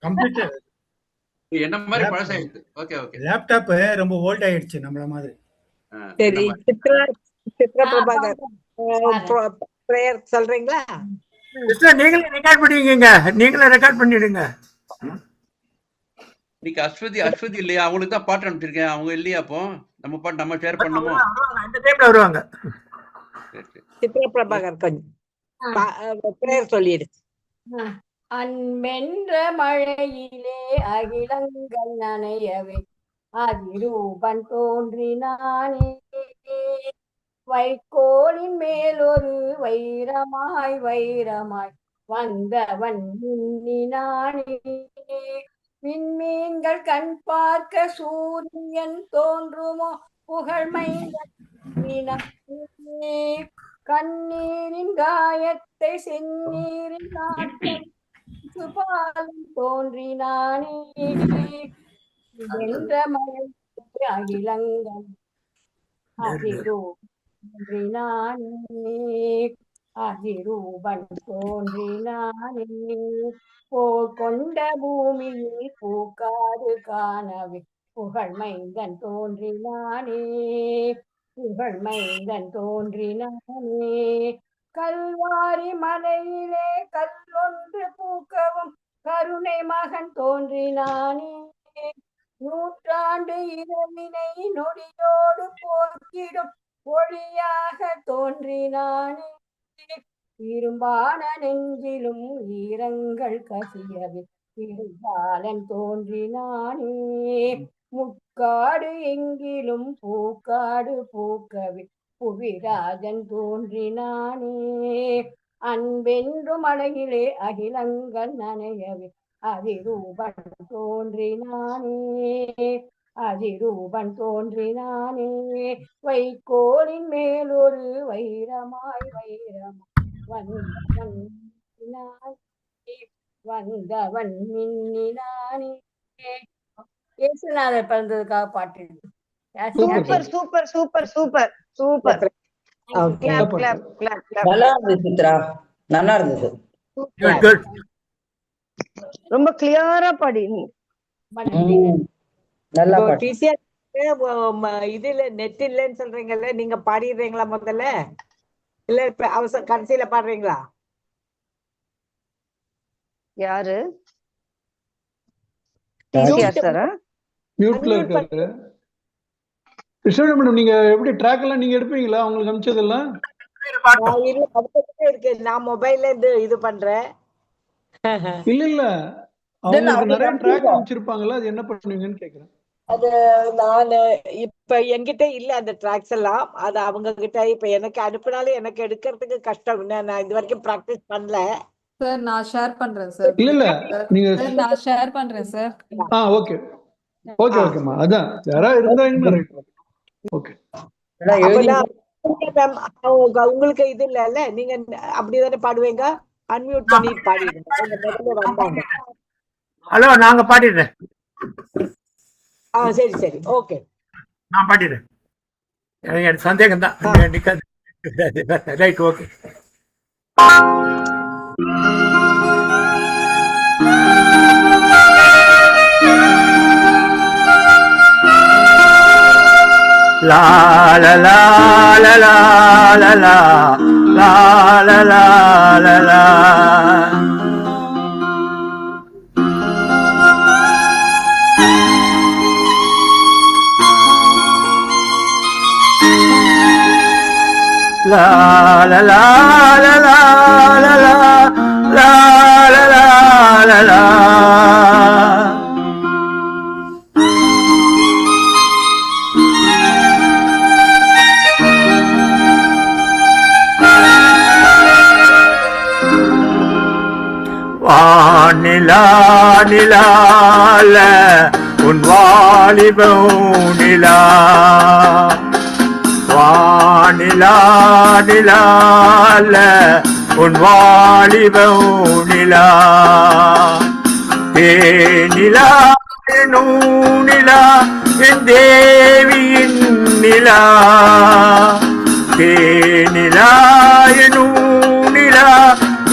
Computer என்ன மாதிரி பழசாயிடுச்சு. Okay okay. லேப்டாப் ரொம்ப ஓல்ட் ஆயிடுச்சு நம்மள மாதிரி. சரி, சித்ரா பிரபாகர் பிரேயர் சொல்றீங்களா? நீங்களே ரெக்கார்ட் பண்ணிடுங்க, நீங்களே ரெக்கார்ட் பண்ணிடுங்க. இன்னைக்கு அஸ்வதி இல்லையா? அவங்களுக்கு தான் பாட்டு அனுப்பிச்சிருக்கேன். அவங்க இல்லையா? அப்போ நம்ம பாட்டு நம்ம ஷேர் பண்ணுமோ? இந்த டைம்ல வருவாங்க. சித்ரா பிரபாகர் கொஞ்சம் பிரேயர் சொல்லிடு. அன்பென்ற மழையிலே அகிலங்கள் நனையவே அதிரூபன் தோன்றினானே, வைக்கோலின் மேலொரு வைரமாய் வந்தவன் மின்னினானே, விண்மீன்கள் கண் பார்க்க சூரியன் தோன்றுமோ புகழ்மைந்தே, கண்ணீரின் காயத்தை செந்நீரின் பாலும் தோன்றினானே, வென்ற மழை அகிலங்கள் அதிரூபன் தோன்றினானே, போர் கொண்ட பூமியில் பூக்காது காணவே புகழ்மைந்தன் தோன்றினானே, கல்வாரி மலையிலே கல்லொன்று பூக்கவும் கருணை மகன் தோன்றினானே, நூற்றாண்டு இரவினை நொடியோடு போக்கிடும் ஒளியாக தோன்றினானே, இரும்பான நெஞ்சிலும் ஈரங்கள் கசியவே இருபாலன் தோன்றினானே, முக்காடு எங்கிலும் பூக்காடு பூக்கவே புவிராஜன் தோன்றினானே, அன்பென்றும் அழகிலே அகிலங்கள் நனையவே அதிரூபன் தோன்றினானே, வைக்கோலின் மேலொரு வைரமாய் வந்தவன் மின்னினானே. இயேசுநாதர் பிறந்ததுக்காக பாட்டு. Super super super super super. நல்லா இருந்தது சித்ரா, நல்லா இருந்தது. ரொம்ப கிளியரா பாடி. நல்லா இதுல நெட் இல்லன்னு சொல்றீங்கல்ல, நீங்க பாடிடுறீங்களா முதல்ல? இல்ல இப்ப அவசர கடைசியில பாடுறீங்களா? யாரு? மியூட்ல இருக்காரு. கிருஷ்ணன், நீங்க எப்படி ட்ராக் எல்லாம் நீங்க எடுப்பீங்களா? உங்களுக்கு அனுப்பிச்சதெல்லாம் இருக்கு. நான் மொபைல்ல இருந்து இது பண்றேன். இல்ல அவங்களுக்கு நிறைய ட்ராக் அனுப்பிச்சிருப்பாங்களா, அது என்ன பண்ணுவீங்கன்னு கேக்குறேன். அது நான் இப்ப என்கிட்ட இல்ல அந்த ட்ராக்ஸ் எல்லாம். அது அவங்க கிட்ட இப்ப எனக்கு அனுப்பினாலும் எனக்கு எடுக்கிறதுக்கு கஷ்டம். நான் இது வரைக்கும் பிராக்டிஸ் பண்ணல சார். நான் ஷேர் பண்றேன் சார். இல்ல நீங்க நான் ஷேர் பண்றேன் சார். ஓகே ஓகே ஓகேமா. அதான் யாராவது இருந்தாங்கன்னா ரைட். ஓகே. உங்களுக்கு இது இல்ல, நீங்க அப்படிதானே பாடுவீங்க? அன்மியூட் பண்ணி பாடிடுங்க. ஹலோ, நாங்க பாடிடுறேன். சரி சரி, ஓகே, நான் பாடிடுறேன். எனக்கு சந்தேகம் தான். Right, okay. லா லா லா லா லா லா லா லா லா லா லா. La la la la la la la la la la la. வானிலா நிலால உன் வாலிபம் நிலா, வானிலா நிலால உன் வாலிபம் நிலா, தேனிலா நூனிலா என் தேவியின் நிலா, தேனிலா நூனிலா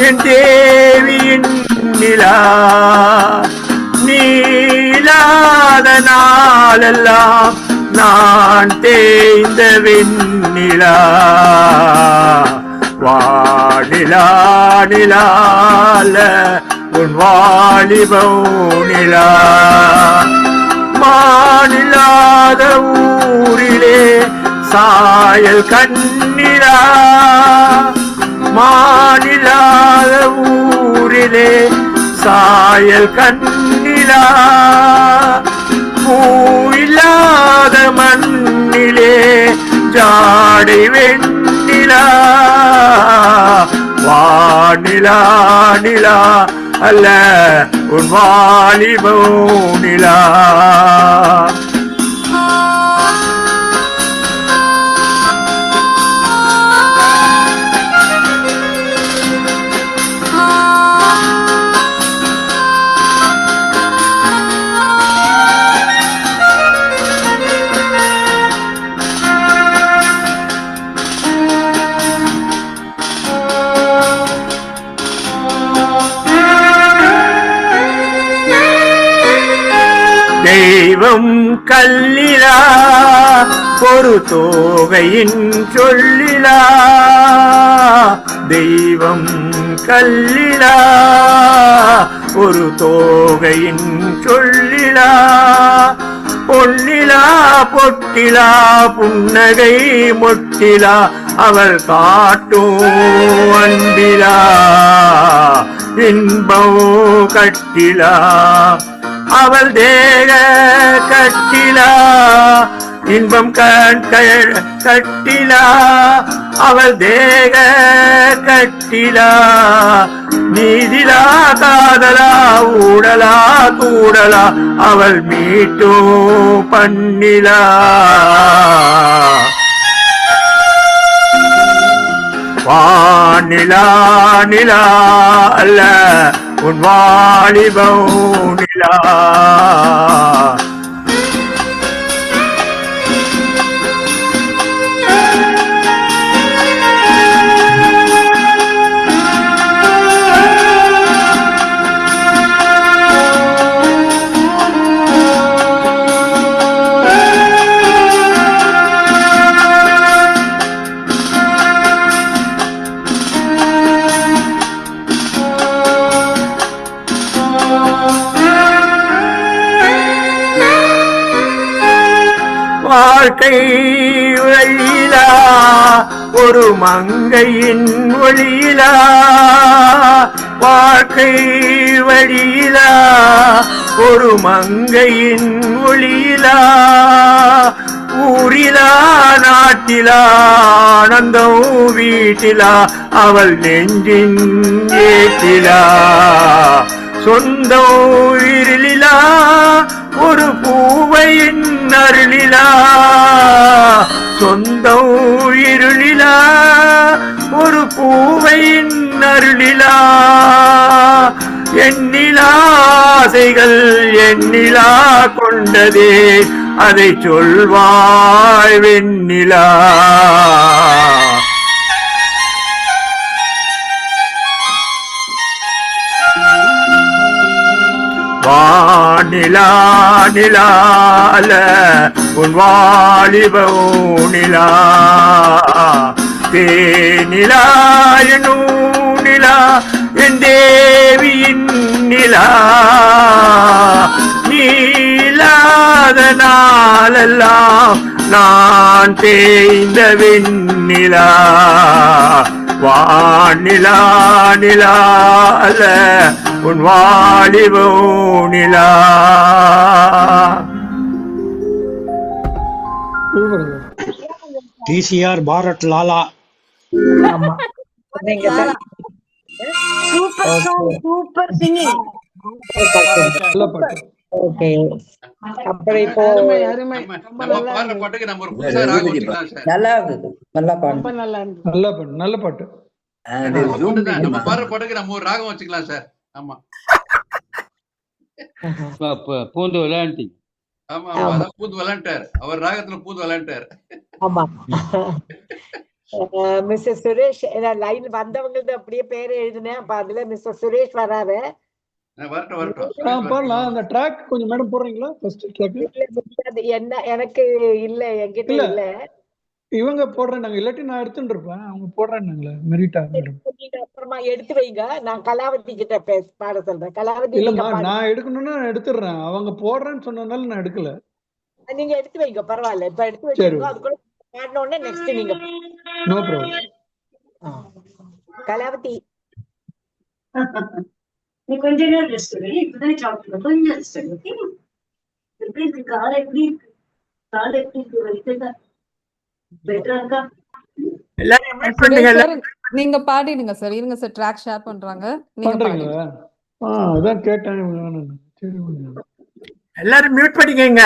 என் தேவியின் நிலா, நாளெல்லாம் நான் தேய்ந்த வெண்ணிலா வானிலா நிலால உன் வாலிபோனிலா மாநிலாத ஊரிலே சாயல் கண்ணிலா மாநிலாத ஊரிலே சாயல் கண்ணிலா பூயில்லாத மண்ணிலே ஜாடை வெண்ணிலா வானிலா நிலா அல்ல உன் வாலிபோ நிலா தெய்வம் கல்லிலா ஒரு தோகையின் சொல்லிலா தெய்வம் கல்லிலா ஒரு தோகையின் சொல்லிலா பொன்னிலா பொட்டிலா புன்னகை மொட்டிலா அவள் காட்டும் அன்பிலா இன்பம் கட்டிலா அவள் தேக கட்டிலா இன்பம் கட்டிலா அவள் தேக கட்டிலா நீதிலா காதலா ஊடலா கூடலா அவள் மீட்டும் பண்ணிலா வானிலா நிலா அல்ல உன் வாலிபோ நிலா வாழ்க்கை வழியிலா ஒரு மங்கையின் ஒளியிலா வாழ்க்கை வழியிலா ஒரு மங்கையின் ஒளியிலா ஊரிலா நாட்டிலா ஆனந்தம் வீட்டிலா அவள் நெஞ்சின் ஏற்றிலா சொந்தம் இருளிலா ஒரு பூவையின் அருளிலா சொந்தம் இருளிலா ஒரு பூவையின் அருளிலா எண்ணிலா ஆசைகள் எண்ணிலா கொண்டதே அதை சொல்வாய் வெண்ணிலா வானிலா நிலால உன் வாலிபோ நிலா தேனிலா என்னூனிலா என் தேவியின் நிலா நீலாத நாளெல்லாம் நான் தேய்ந்த வெண்ணிலா வானிலா நிலால உன் வாலிபோ நிலா டிசிஆர் பாரத் லாலா ஆமா நீங்க சூப்பர் சாங் சூப்பர் சிங்கிங் நல்ல பாட்டு. ஓகே அப்புறம் இப்போ நம்ம பாடுற பாட்டுக்கு நம்ம ஒரு புதுசா ராகம் வச்சுக்கலாம் சார். நல்லா இருந்தது, நல்லா பாடு. நல்ல பாட்டு நல்ல பாட்டு. நம்ம பாடுற பாட்டுக்கு நம்ம ஒரு ராகம் வச்சுக்கலாம் சார். ஆமா பூந்து விளையாண்டிங்க. ஆமா ஆமா அதான் பூந்து விளையாண்டார், அவர் ராகத்துல பூந்து விளையாண்டார். ஆமா மிஸ்டர் சுரேஷ் லைன் வந்தவங்களுக்கு அப்படியே பேரை எழுதினேன். அப்ப அதுல மிஸ்டர் சுரேஷ் வராரு. வரட்டும் வரட்டும் பாடலாம். அந்த ட்ராக் கொஞ்சம் மேடம் போடுறீங்களா? ஃபர்ஸ்ட் ட்ராக் அது என்ன எனக்கு இல்ல, என்கிட்ட இல்ல. இல்ல. இவங்க போடுறேன்னாங்க, இல்லாட்டி நான் எடுத்துட்டு இருப்பேன். அவங்க போடுறேன்னாங்களே மெரிட்டா மேடம். நீங்க அப்புறமா எடுத்து வைங்க, நான் கலாவதி கிட்ட பாட சொல்றேன். கலாவதி நீங்க இல்லம்மா, பாடுங்க. நான் எடுக்கணும்னா நான் எடுத்துடுறேன். அவங்க போடுறேன்னு சொன்னதுனால நான் எடுக்கல. நீங்க எடுத்து வைங்க, பரவாயில்ல. இப்ப எடுத்து சரி, வச்சுக்கோ. அதுக்குள்ள பாடின உடனே நெக்ஸ்ட் நீங்க நோ ப்ராப்ளம். கலாவதி. நீ கொஞ்ச நேரம் ரெஸ்ட் எடு. இப்பதான் சாப்பிட்டு கொஞ்சம் ரெஸ்ட் எடு. ஓகே? எப்படி இருக்கு? கால் எப்படி இருக்கு? கால் எப்படி இருக்கு? வலிக்குதா? பெட்டரா இருக்கா? எல்லாரும் mute சுரேஷ் பண்ணுங்க. சார் நீங்க பாடிடுங்க சார். இருங்க சார், ட்ராக் ஷேர் பண்றாங்க. நீங்க பாடிடுங்க. பண்றீங்களா? அதான் கேட்டேன். இவங்க வேணும்னு. சரி கொஞ்சம். எல்லாரும் மியூட் பண்ணிக்கங்க.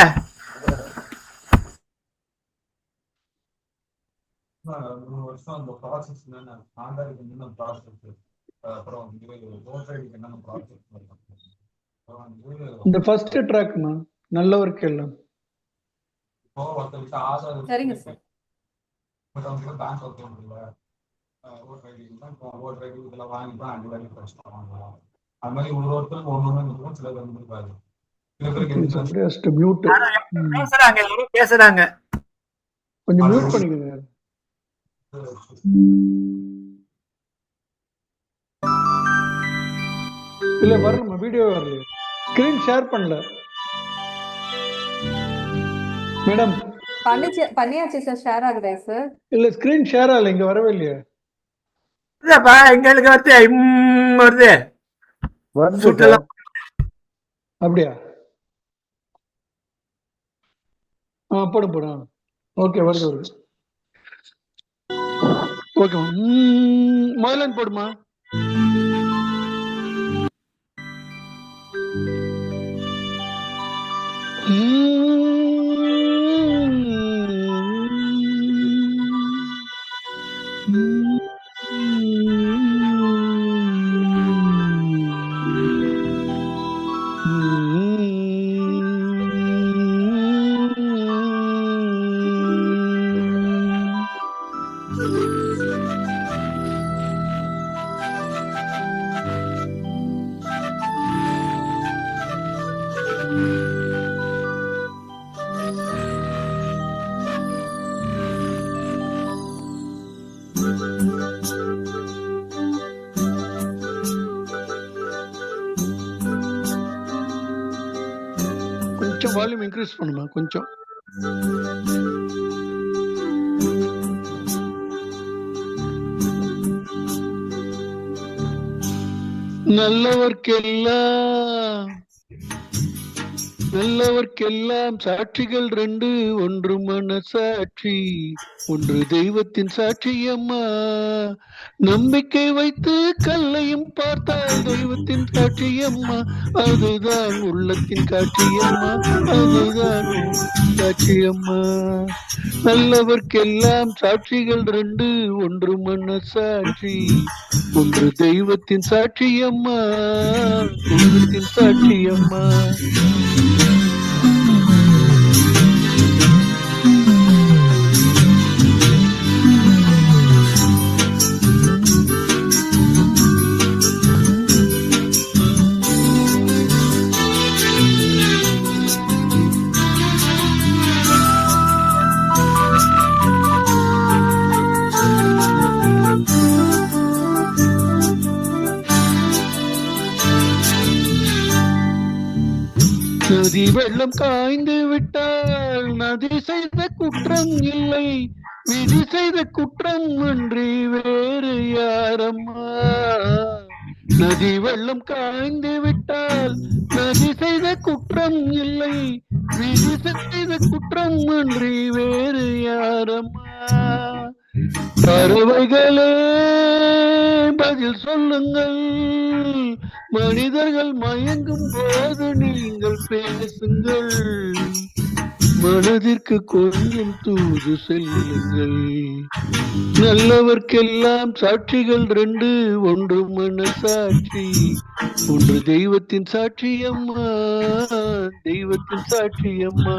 அந்த ப்ராசஸ் என்னென்ன ஆண்டாருக்கு என்னென்ன ப்ராசஸ், அப்புறம் ஓட்டரைக்கு என்னென்ன ப்ராசஸ், இந்த ஃபர்ஸ்ட் ட்ராக்மா நல்லவருக்கு எல்லாம் ஒருத்தருக்கு ஆதார் சரிங்க சார். பட் அவங்களுக்கு பேங்க் அக்கௌண்ட் இல்லை, ஓட்டர் ஐடி ஓட்டர் ஐடி இதெல்லாம் வாங்கி தான் அஞ்சு வரைக்கும் பிரச்சனை வாங்கலாம். அது மாதிரி ஒருத்தருக்கு ஒன்று இருக்கும். சில பேர் இருக்காது. சில பேருக்கு மியூட் பேசுறாங்க, எல்லாரும் பேசுறாங்க. கொஞ்சம் மியூட் பண்ணிக்கோங்க. இல்ல வரலமா, வீடியோ வரல, ஸ்கிரீன் ஷேர் பண்ணல மேடம். பண்ணியாச்சு சார், ஷேர் ஆகுதா சார்? இல்ல ஸ்கிரீன் ஷேர் ஆகல, இங்க வரவே இல்லையா? இல்லப்பா, எங்களுக்கு வருது சுற்றலாம். அப்படியா? போடு போடு. ஓகே, வருது வருது. ஓகே, முதல்ல போடுமா. கொஞ்சம் வால்யூம் இன்க்ரீஸ் பண்ணுமா கொஞ்சம். நல்லவர்க்கெல்லாம் சாட்சிகள் ரெண்டு, ஒன்று மனசாட்சி, ஒன்று தெய்வத்தின் சாட்சியம்மா. நம்பிக்கை வைத்து கல்லையும் பார்த்தால் தெய்வத்தின் சாட்சியம்மா. அதுதான் உள்ளத்தின் காட்சியம்மா, அதுதான் சாட்சியம்மா. நல்லவர்க்கெல்லாம் சாட்சிகள் ரெண்டு, ஒன்று மனசாட்சி, ஒன்று தெய்வத்தின் சாட்சியம்மா, தெய்வத்தின் சாட்சியம்மா. நதி வெள்ளம் காய்ந்து விட்டால் நதி செய்த குற்றம் இல்லை, விதி செய்த குற்றம் அன்றி வேறு யாரம்மா. நதி வெள்ளம் காய்ந்து விட்டால் நதி செய்த குற்றம் இல்லை, விதி செய்த குற்றம் அன்றி வேறு யாரம்மா. பறவைகளே பதில் சொல்லுங்கள், மனிதர்கள் மயங்கும் போது நீங்கள் பேசுங்கள், மனதிற்கு கொஞ்சம் தூது செல்லுங்கள். நல்லவர்க்கெல்லாம் சாட்சிகள் ரெண்டு, ஒன்று மனசாட்சி, ஒன்று தெய்வத்தின் சாட்சியம்மா, தெய்வத்தின் சாட்சியம்மா.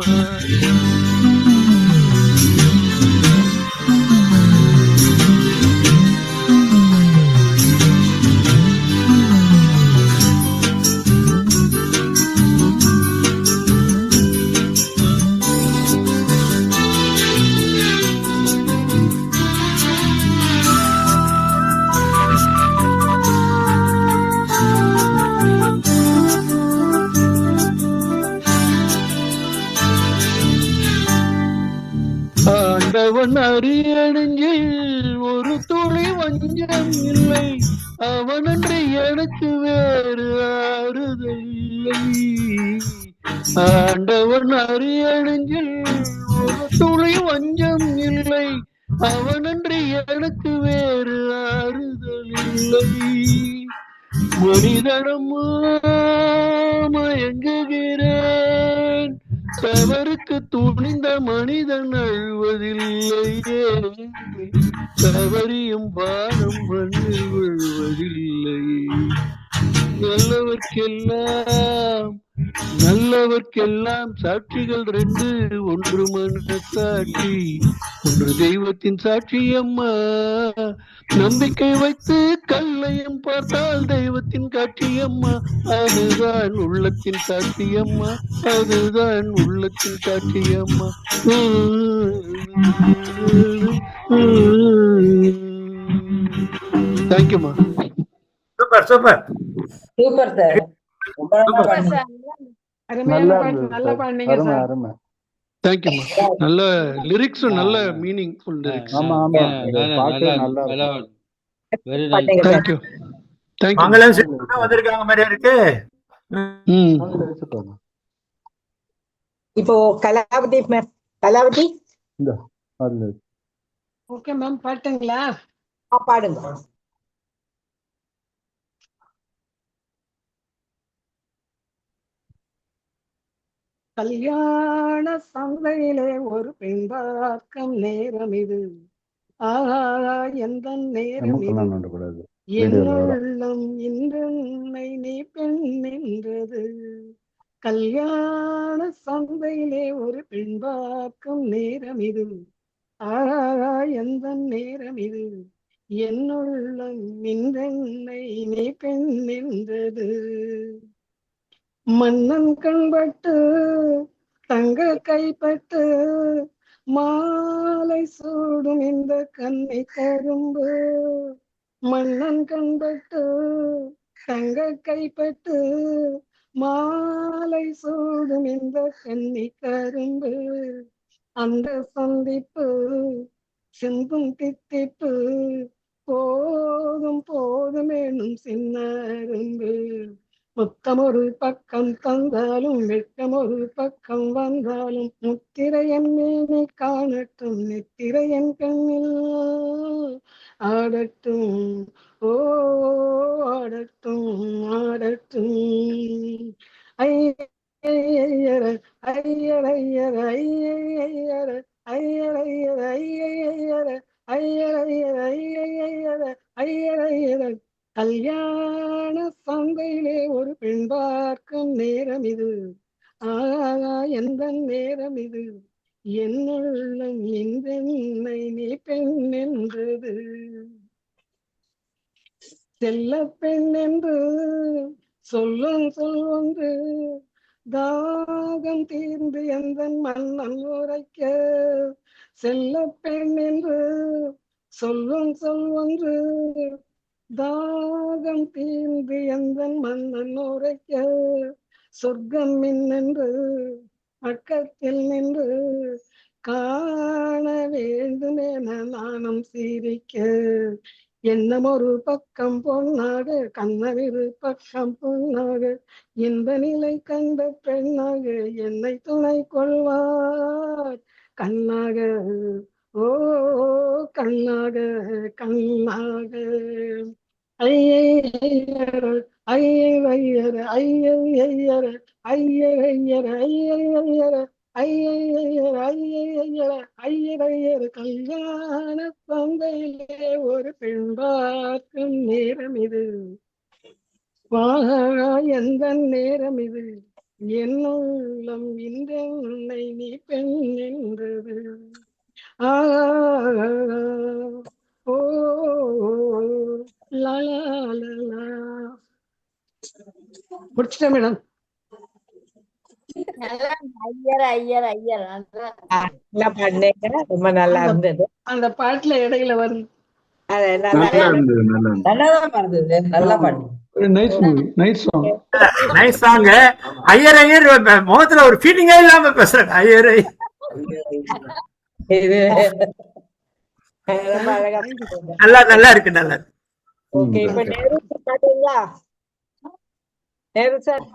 ஆண்டவன் அரியணைஞ்சில் ஒரு துளி வஞ்சம் இல்லை, அவனன்றி எனக்கு வேறு ஆறுதல் இல்லை. ஆண்டவன் அரியணைஞ்சில் ஒரு துளி வஞ்சம் இல்லை, அவனன்றி எனக்கு வேறு ஆறுதல் இல்லை. மனிதனம்மா மயங்குகிறேன், தவறுக்கு துணிந்த மனிதன் அழுவதில்லையே, தவறியும் பானம் மண்ணில் விழுவதில்லை. நல்லவர்க்கெல்லாம் சாட்சிகள் ரெண்டு, ஒன்று மனசாட்சி, ஒன்று தெய்வத்தின் சாட்சி அம்மா. நம்பிக்கை வைத்து கல்லையும் பார்த்தால் தெய்வத்தின் காட்சி அம்மா, அதுதான் உள்ளத்தின் சாட்சி அம்மா, அதுதான் உள்ளத்தின் சாட்சி அம்மா. தேங்க்யூமா. Super super super sir. ரொம்ப நல்லா பண்ணீங்க. அருமையான பாட்டு, நல்லா பாடுனீங்க சார். அருமை. தேங்க்யூமா. நல்ல லிரிக்ஸும் நல்ல meaningful lyrics. Very nice. Thank you. Thank you. Mangalam sister வந்திருக்காங்க மாதிரியா இருக்கு. இப்போ Kalavathi ma'am, Kalavathi okay ma'am, பாட்டுங்களா? பாடுங்க. கல்யாண சந்தையிலே ஒரு பெண் பார்க்கும் நேரம் இது, ஆஹா எந்த நேரம் இது, என்னுள்ளம் இன்றென்னை நீ பெண் நின்றது. கல்யாண சந்தையிலே ஒரு பெண் பார்க்கும் நேரம் இது, ஆஹா எந்த நேரம் இது, என்னுள்ளம் இன்றென்னை நீ பெண் நின்றது. மன்னன் கண்பட்டு தங்க கைப்பட்டு மாலை சூடும் இந்த கண்ணை கரும்பு, மன்னன் கண்பட்டு தங்க கைப்பட்டு மாலை சூடும் இந்த கண்ணி கரும்பு, அந்த சந்திப்பு சிந்தும் தித்திப்பு போதும் போதும் எனும் சின்ன அரும்பு. முத்தம் ஒரு பக்கம் தந்தாலும் வெட்கம் ஒரு பக்கம் வந்தாலும், முத்திரையன் மேனி காணட்டும் நெத்திரையன் கண்ணில் ஆடட்டும், ஓ ஆடட்டும் ஆடட்டும். ஐயர ஐயர ஐயர ஐயர ஐயர ஐயர ஐயர ஐயர ஐயர. கல்யாண சந்தையிலே ஒரு பெண் பார்க்கும் நேரம் இது, ஆகா எந்த நேரம் இது, என்னுள்ளம் இன்றென்னை நீ பெண் என்றது. செல்ல பெண் என்று சொல்லும் சொல்வொன்று, தாகம் தீர்ந்து எந்த மன்னன் உரைக்க. செல்ல பெண் என்று சொல்லும் சொல்வொன்று, தாகம் தீர்ந்து எந்த மன்னன் உரைக்க. சொர்க்கம் மின்னென்று பக்கத்தில் நின்று காண வேண்டுமென நானும் சிரிக்க. எண்ணம் ஒரு பக்கம் பொன்னாக கண்ணவிரு பக்கம் பொன்னாக, இந்த நிலை கண்ட பெண்ணாக என்னை துணை கொள்வார் கண்ணாக, ஓ கண்ணாக கண்ணாக. ஐயையர ஐயையர ஐயையர ஐயையர ஐயையர ஐயையர ஐயையர ஐயையர. கல்யாண சந்தையிலே ஒரு பெண் பார்க்கும் நேரம் இது, வாகா எந்த நேரம் இது, என்னுள்ளம் இன்றென்னை நீ பெண் என்றது. ஓ லாலா முடிச்சிட்டேன் மேடம். நல்லா பாடுனீங்க, ரொம்ப நல்லா இருந்தது. அந்த பாட்டுல இடையில வரும். நல்லாதான் இருந்தது, நல்லா பாடுங்க. Nice movie, nice song. Nice song. Iyer Iyer முகத்துல ஒரு ஃபீலிங்கே இல்லாம பேசுறாங்க. ஐயர் இது ரொம்ப அழகா நல்லா இருக்கு நல்லா இருக்கு. ஓகே. இப்ப நேரு சார் பாத்தீங்களா? நேரு சார்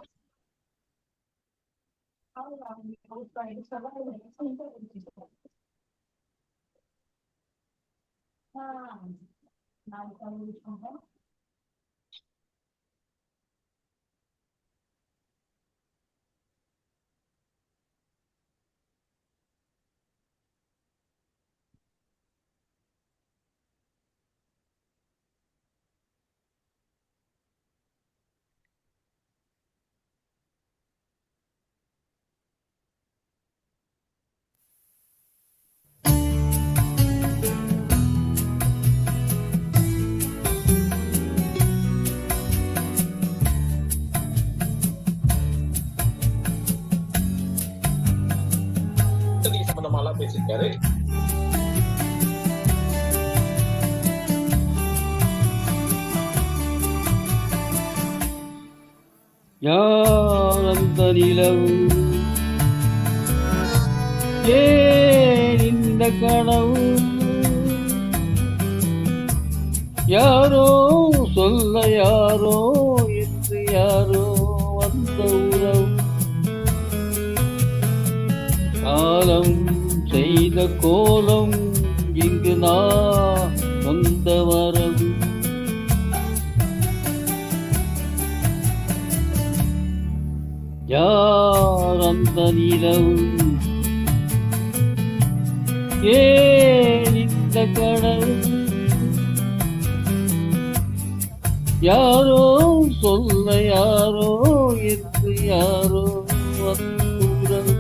சம்பந்தமாலாம் பேசியிருக்காரு. யார் அந்த நிலவு, ஏன் இந்த கனவு, யாரோ சொல்ல யாரோ என்று யாரோ வந்த உறவு, காலம் செய்த கோலம் இங்கு நான் வந்த வரவு, யார் அந்த நிலவு, ஏன் இந்த கனவு, யாரோ சொல்ல யாரோ என்று யாரோ வந்தூரம்,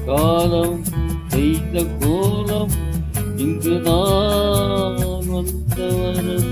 காலம் செய்த கோலம் இங்கு நான் வந்தவரம்,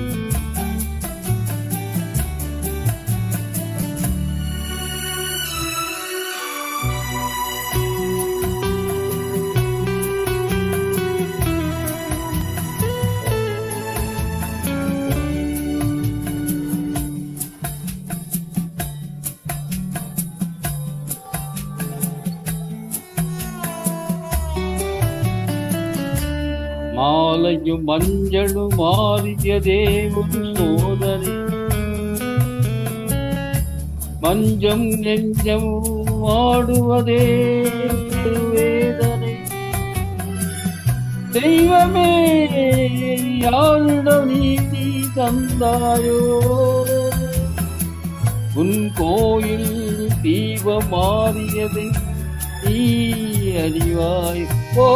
மாலையும் மஞ்சளும் மாறியதே ஒரு சோதனை, மஞ்சம் நெஞ்சம் ஆடுவதே ஒரு வேதனை, தெய்வமே யாரிடம் நீதி தந்தாயோ, உன் கோயில் தீபம் மாறியதை நீ அறிவாய், ஓ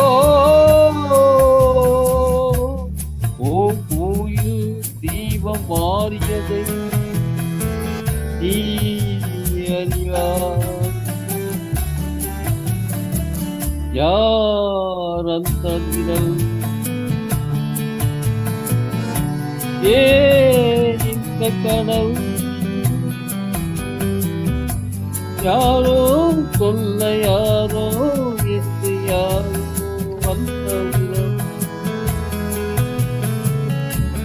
கோயில் தீபம் மாறியதை நீ அறிவாய், யார் அந்த நிலம், ஏன் இந்த கனவு, யாரோ சொல்ல யாரோ என்று யாரோ வந்த உறவு,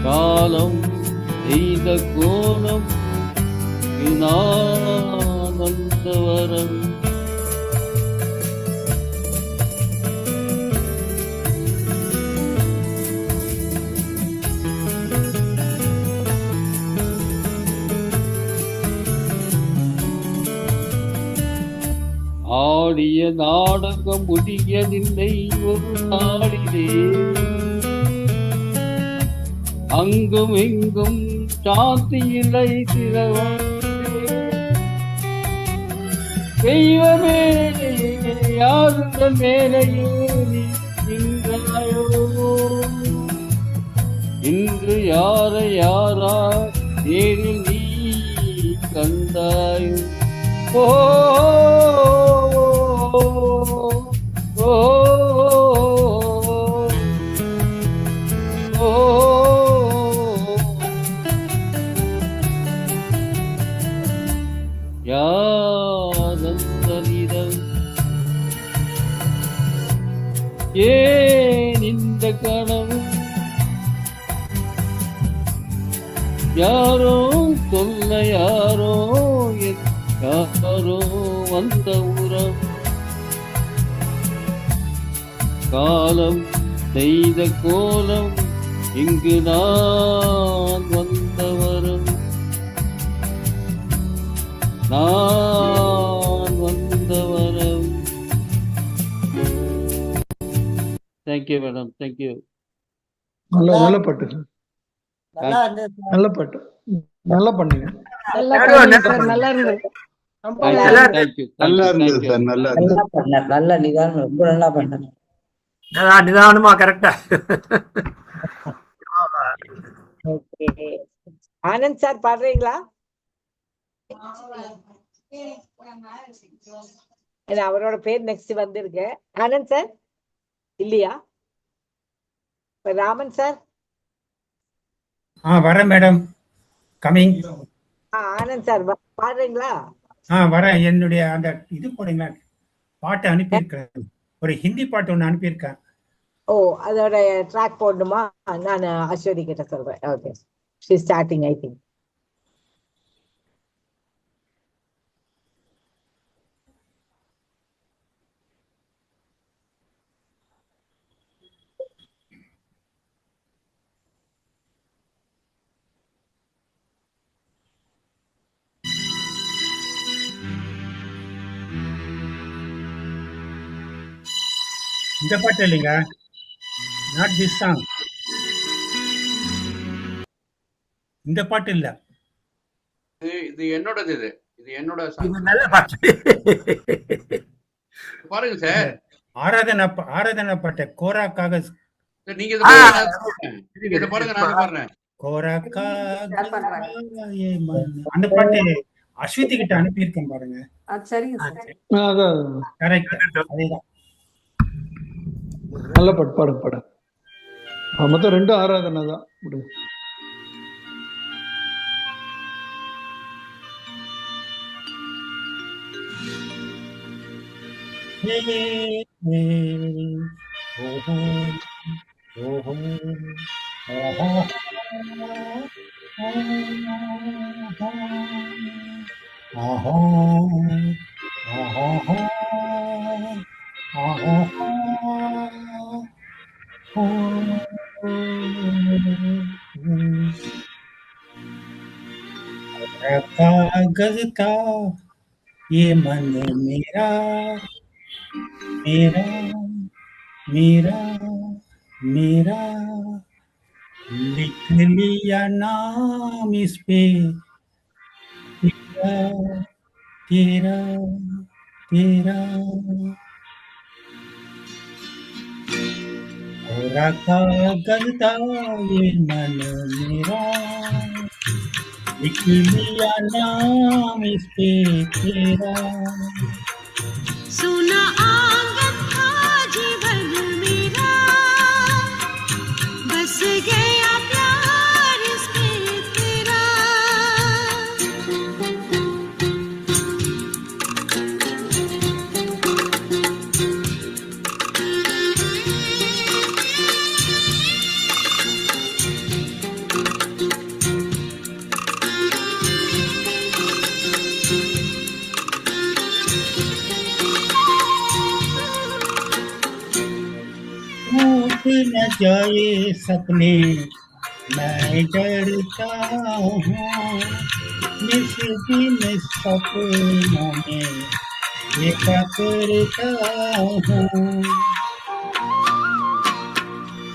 காலம் செய்த கோலம் நான் வந்த வரம், ஆடிய நாடகம் முடியவில்லை ஒரு நாளிலே, அங்கும் எங்கும் சாந்தி இல்லை திரவே, தெய்வமே யாருடன் மேலையோ நீ நின்றாயோ, இன்று யாரை யாரா நேரில் நீ கண்டாயோ, ஓ ஓ ஓ யாதந்தரிடம், ஏன் இந்த கனவு, யாரோ சொல்ல யாரோ யாரோ வந்த உறவு, காலம் செய்த கோலம் இங்கு நான் வந்தவரும் தேங்க்யூ மேடம், தேங்க்யூ. நல்ல பாட்டு சார், நல்லா இருந்தது சார். நல்ல பாட்டு, நல்லா பண்ணீங்க. நல்லா பண்ணீங்க சார், நல்லா இருந்தது. நல்லா இருந்தது சார், நல்லா நல்லா பண்ண, நல்ல நிதானம், ரொம்ப நல்லா பண்ண. நிதானமா கரெக்டா. ஓகே, ஆனந்த் சார் பாடுறீங்களா? அவரோட பேர் நெக்ஸ்ட் வந்திருக்கு. ஆனந்த் சார் இல்லையா? ராமன் சார் வரேன் மேடம், கமிங். ஆனந்த் சார் பாடுறீங்களா? வரேன். என்னுடைய அந்த இது போடுங்க, பாட்டு அனுப்பியிருக்கேன், ஒரு ஹிந்தி பாட்டு ஒன்று அனுப்பியிருக்கேன். ஓ, அதோட ட்ராக் போடணுமா? நான் அஸ்வதி கிட்ட சொல்றேன். Okay, she starting I think. இந்த பாட்டு இல்லைங்க, நாட் திஸ் சாங். இந்த பாட்டு இல்ல, இது என்னோடது. இது என்னோட song. நல்ல பாட்டு. பாருங்க சார், ஆராதனா பாட்டு கோராக்காக. நீங்க இதை பாருங்க, இதை பாருங்க, நான் பாடுறேன். கோராக்காக அந்த பாட்டு அஸ்விதி கிட்ட அனுப்பியிருக்கேன் பாருங்க. சரிங்க சார். அதான் கரெக்ட், அதேதான். நல்ல பாட்டு, பாடுங்க பாடுங்க. மொத்தம் 2 ஆராதனை தான். कागज का ये मन मेरा मेरा मेरा मेरा, लिख लिया नाम इस पे तेरा तेरा तेरा। कोरा कागज का ये मन मेरा, लिख लिया नाम इस पे तेरा। सुना आंगन था जीवन मेरा, बस गया प्यार इसमें तेरा। न जाए सपने मैं डरता हूँ, निस दिन सपनों में देखा करता हूँ।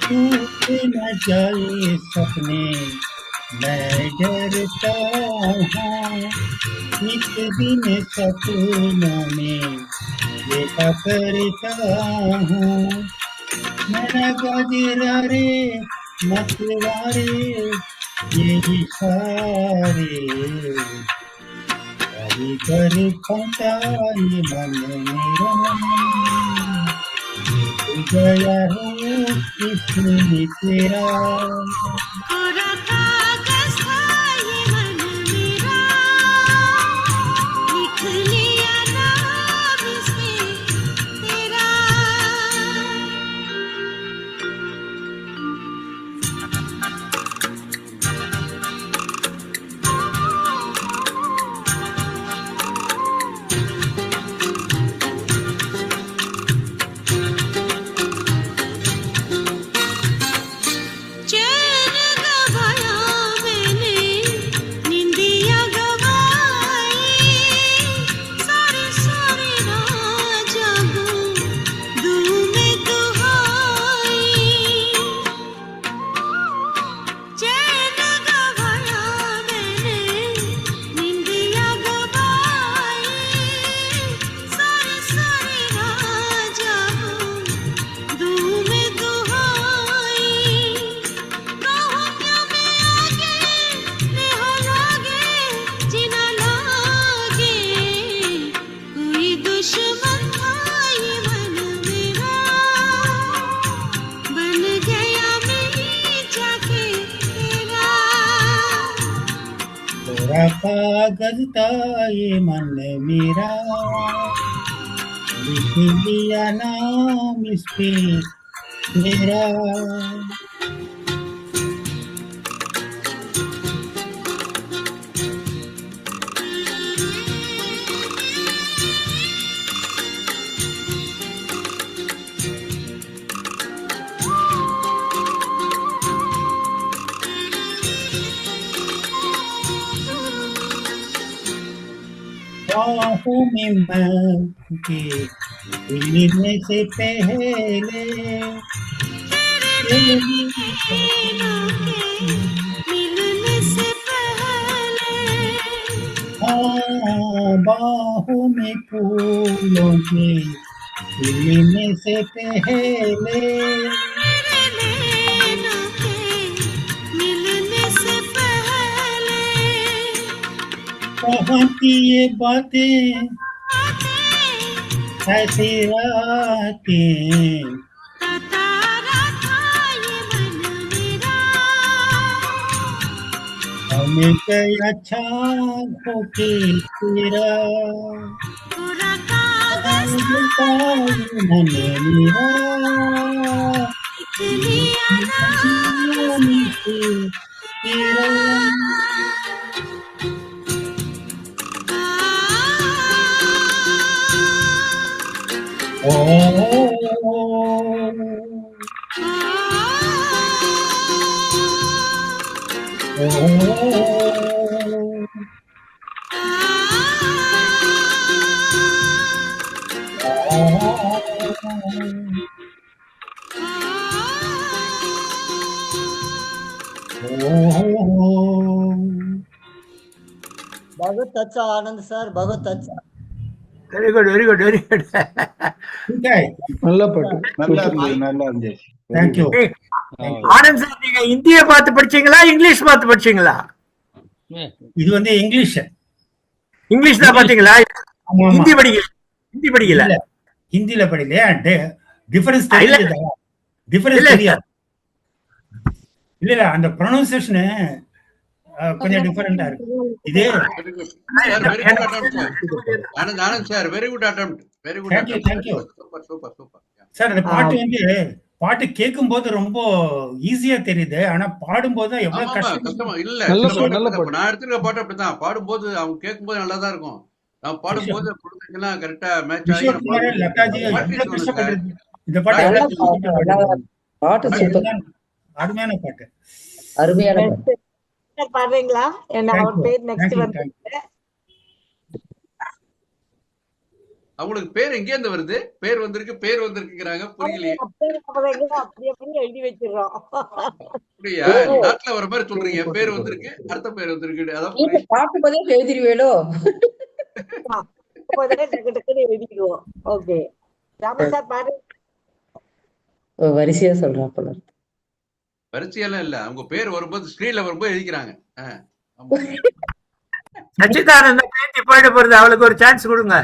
टूट न जाए सपने मैं डरता हूँ, निस दिन सपनों में देखा करता हूँ। मेरा गजरा रे मतवारे यही सारे, कभी कर पाता ये मन मेरा, गया हूँ किसने तेरा। कोरा कागज था ये मन मेरा, लिख लिया नाम इसमें तेरा। कागज था ये मन मेरा, लिख लिया नाम इस पे मेरा। बाहों में मैं के मिलने से पहले मिलने से पहले हाँ, बाहों में फूलों के मिलने से पहले मिलने से पहले कहाँ की ये बातें ऐसी रातें, तारा था ये मन मेरा, हमें क्या अच्छा होके तेरा पूरा कागज मन मेरा, लिख लिया नाम तेरा। बहुत अच्छा आनंद सर, बहुत अच्छा। Very good very good very good. நல்ல பாட்டு. நல்லா இருந்தது, நல்லா இருந்துச்சு. தேங்க்யூ. ஆனந்த் சார், நீங்க ஹிந்திய பார்த்து படிச்சீங்களா இங்கிலீஷ் பார்த்து படிச்சீங்களா? இது வந்து இங்கிலீஷ். இங்கிலீஷ் தான் பாத்தீங்களா? ஹிந்தி படிக்கல? ஹிந்தி படிக்கல? ஹிந்தில படிக்கலையா? டிஃபரன்ஸ் தெரியுதா? டிஃபரன்ஸ் தெரியாது. இல்ல அந்த ப்ரொனன்சியேஷன் கொஞ்சம் டிஃபரெண்டா இருக்கு. இது Anand sir very good attempt, very good. Thank you. Super super super. Sir அந்த பாட்டு வந்து பாட்டு கேட்கும்போது ரொம்ப ஈஸியா தெரியுது, ஆனா பாடும்போது தான் எவ்வளவு கஷ்டமா இல்ல. நான் எடுத்துக்கிற பாட்டு அப்படித்தான், பாடும்போது அவங்க கேட்கும்போது நல்லா தான் இருக்கும். நான் பாடும்போது கரெக்டா மேட்ச் ஆகி இந்த பாட்டு அருமையான பாட்டு. அருமையான பாட்டு. பாடுறீங்களா? என்ன அவர் பேர் நெக்ஸ்ட் வந்து அவங்களுக்கு பேர் எங்க இருந்து வருது? பேர் வந்திருக்குங்கறாங்க, புரியலையே. அப்படி எழுதி வச்சிரோம். அப்படியா? நாட்ல வர மாதிரி சொல்றீங்க. பேர் வந்திருக்கு, அடுத்த பேர் வந்திருக்கு. அதான் நீங்க பாட்டு போதே எழுதிடுவேளோ? போதே டக்கு டக்குன்னு எழுதிடுவோம். ஓகே ராம சார் பாரு. வரிசையா சொல்றாப்பல. வரிசையெல்லாம் இல்ல, அவங்க பேர் வரும்போது ஸ்கிரீன்ல வரும்போது எழுதிக்கிறாங்க. சச்சிதானந்த பேட்டி பாட போறது, அவளுக்கு ஒரு சான்ஸ் கொடுங்க.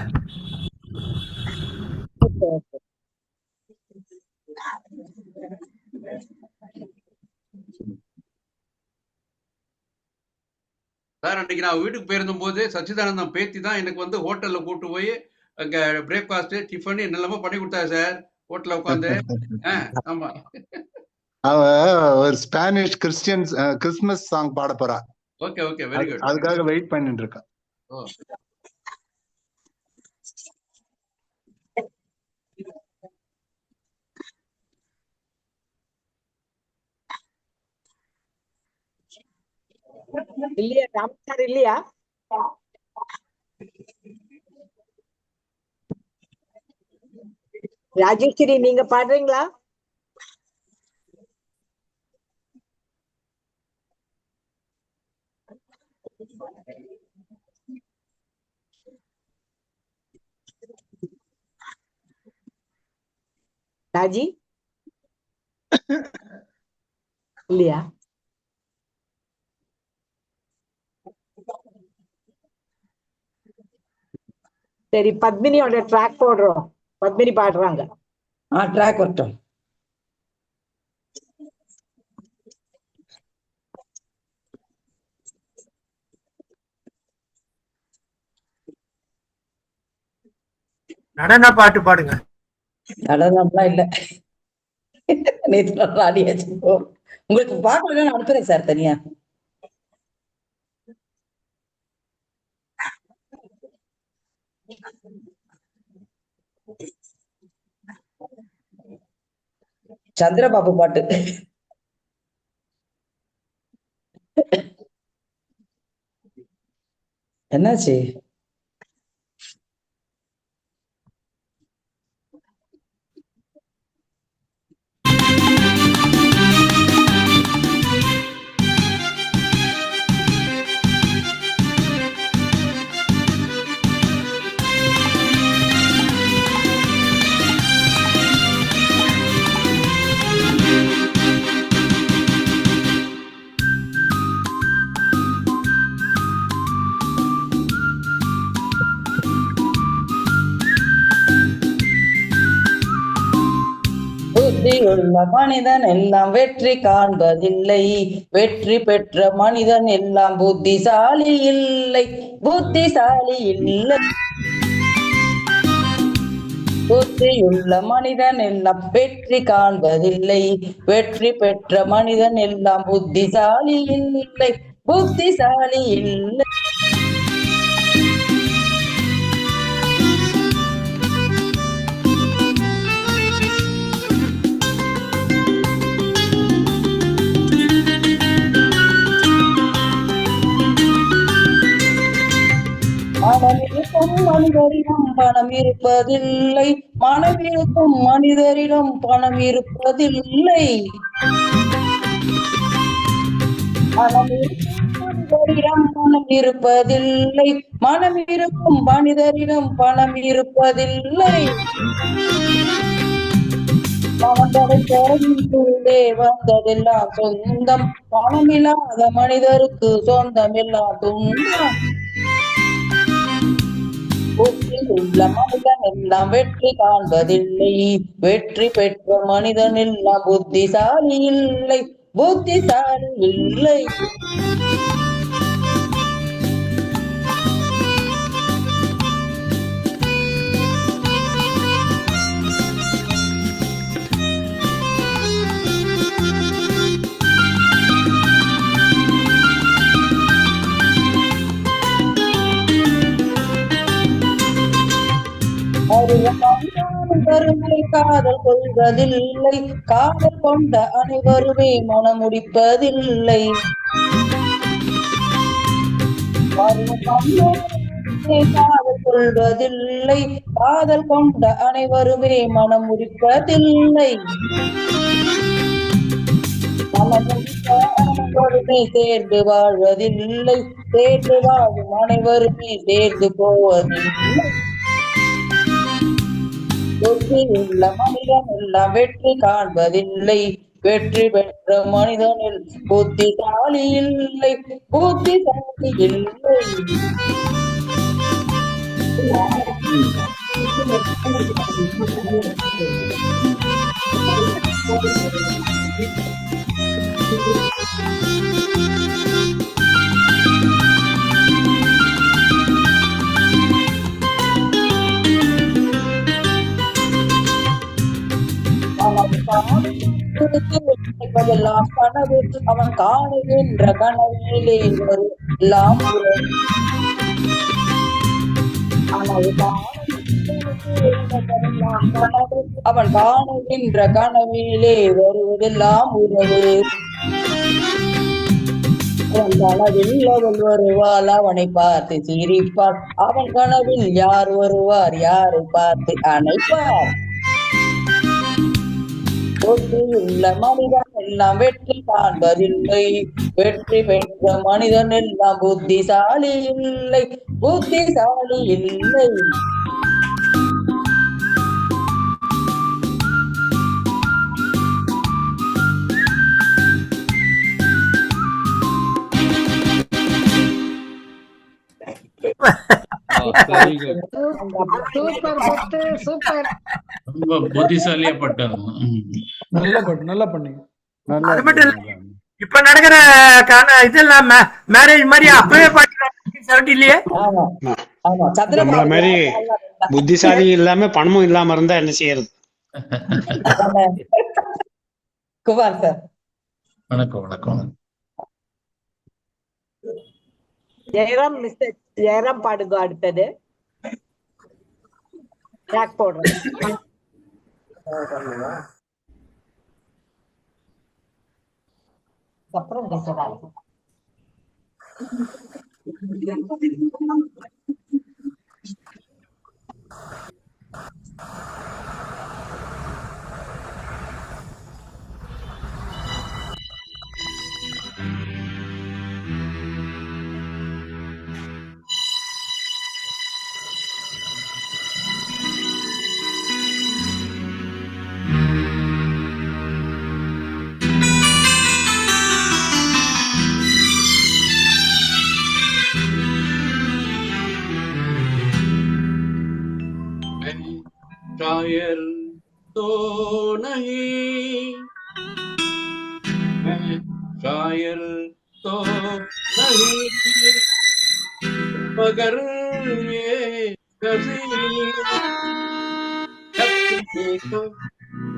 சார் அன்னைக்கு நான் வீட்டுக்கு போயிருந்தும் போது சச்சிதானந்தம் பேத்தி தான் எனக்கு வந்து ஹோட்டல்ல கூட்டு போய் அங்க பிரேக்ஃபாஸ்ட் டிஃபன் என்னெல்லாமோ பண்ணி கொடுத்தாரு சார் ஹோட்டல்ல உட்காந்து. ஆமா, அவ ஒரு ஸ்பானிஷ் கிறிஸ்டியன்ஸ் கிறிஸ்துமஸ் சாங் பாட போறா. Okay okay, very good. அதுக்காக வெயிட் பண்ணிட்டு இருக்கா. இல்லையா ராம சார்? இல்லையா ராஜேஸ்வரி, நீங்க பாடுறீங்களா? ராஜி இல்லையா? சரி, பத்மினியோட ட்ராக் போடுறோம். பத்மினி பாடுறாங்க. ட்ராக் வரட்டும். நடன பாட்டு பாடுங்க. நடனம்லாம் இல்ல. நேத்து ஆடியாச்சு. உங்களுக்கு பாக்கல நான் அனுப்புறேன் சார் தனியா. சந்திரபாபு பாட்டு. என்னாச்சு? புத்தியுள்ள மனிதன் எல்லாம் வெற்றி காண்பதில்லை, வெற்றி பெற்ற மனிதன் எல்லாம் புத்திசாலி இல்லை, புத்திசாலி இல்லை. புத்தியுள்ள மனிதன் எல்லாம் வெற்றி காண்பதில்லை, வெற்றி பெற்ற மனிதன் எல்லாம் புத்திசாலி இல்லை, புத்திசாலி இல்லை. மனமிருக்கும் மனிதரிடம் பணம் இருப்பதில்லை, மனமிருக்கும் மனிதரிடம் பணம் இருப்பதில்லை. மனிதரிடம் பணம் இருப்பதில்லை, மனமிருக்கும் மனிதரிடம் பணம் இருப்பதில்லை. பணத்தோடே வந்ததெல்லாம் சொந்தம், பணமில்லாத மனிதருக்கு சொந்தம் எல்லாம் துன்பம். புத்தியுள்ள மனிதன் எல்லாம் வெற்றி காண்பதில்லை, வெற்றி பெற்ற மனிதன் எல்லாம் புத்திசாலி இல்லை, புத்திசாலி இல்லை. அனைவருமே காதல் கொள்வதில்லை, காதல் கொண்ட அனைவருமே மனம் முடிப்பதில்லை. காதல் கொள்வதில்லை, காதல் கொண்ட அனைவருமே மனம் முடிப்பதில்லை. அனைவருமே சேர்ந்து வாழ்வதில்லை, சேர்ந்து வாழும் அனைவருமே சேர்ந்து போவதில்லை. புத்தியுள்ள மனிதன் எல்லாம் வெற்றி காண்பதில்லை, வெற்றி பெற்ற மனிதனில் புத்திசாலி இல்லை, புத்திசாலி இல்லை. கனவு அவன் காணுகின்ற கனவிலே எல்லாம் அவன் காணுகின்ற கனவிலே வருவதெல்லாம் உறவு. அவன் கனவில் அவள் வருவாள், அவனை பார்த்து சிரிப்பாள், அவன் கனவில் யார் வருவார், யாரை பார்த்து அணைப்பார். புத்தியுள்ள மனிதன் எல்லாம் வெற்றி காண்பதில்லை, வெற்றி பெற்ற மனிதன் எல்லாம் புத்திசாலி இல்லை, புத்திசாலி இல்லை. சூப்பர். ரொம்ப புத்திசாலியா பட்டது. நல்லா பண்ணீங்க. அது மட்டும் இல்ல, இப்ப நடக்கிற இதெல்லாம் மேரேஜ் மாதிரி அப்பவே பாட்டு 70 இல்லையே. ஆமா சந்திரபாபு புத்திசாலி இல்லாம பணமும் இல்லாம இருந்தா என்ன செய்யறது? குமார் சார். வணக்கம் வணக்கம். ஜெயராம் மிஸ்டர் ஜெயராம் பாடுங்க அடுத்தது. ட்ராக் போடுறேன். அப்புறம் शायर तो नहीं, मैं शायर तो नहीं, मगर ये कसीदा देखा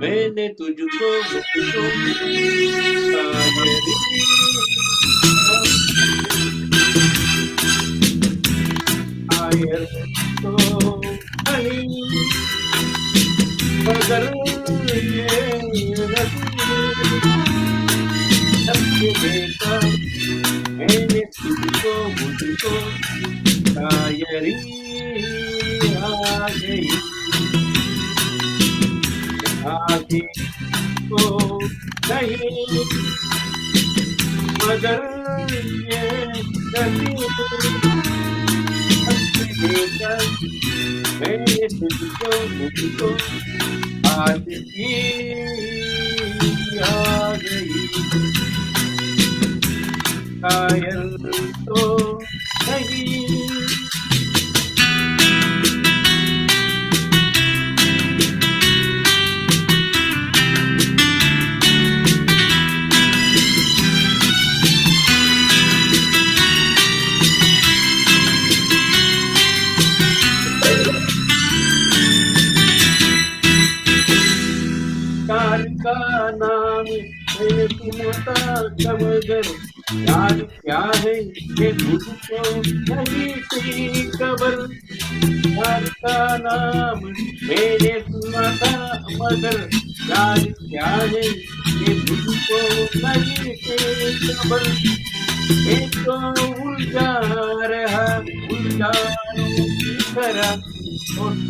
मैंने तुझको शायर तो नहीं, मगर ये देखा मैंने तुझको मुझको शायरी आ गई आगे तो नहीं, मगर ये देखा मैंने तुझको मुझको आज की आ गई शायर तो नहीं। का नाम है तुमता समगर, यार क्या है ये मुझको नहीं थी खबर, यार का नाम मैंने सुना था मगर यार क्या है ये मुझको नहीं थी खबर, मैं तो उलझा रहा उलझानों की तरह,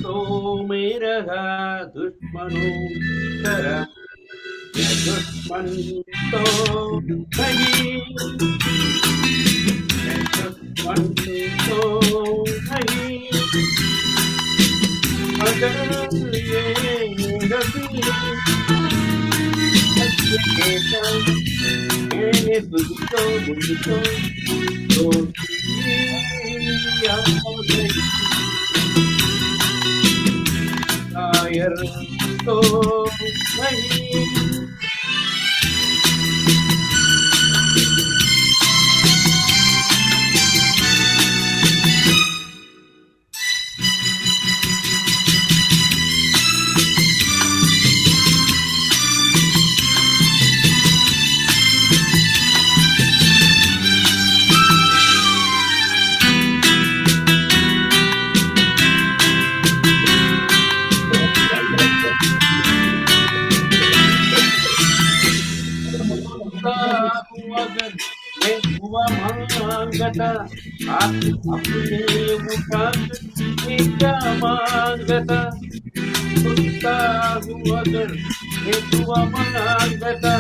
तो में रहा दुश्मनों की तरह, दुश्मन तो नहीं, दुश्मन तो नहीं, मगर ये मैंने तुझको मुझको तो शायर तो नहीं। अगर मैं हुआ मांगता आप अपने उठा क्या मांगता, सुनता हूँ अगर मैं हुआ मांगता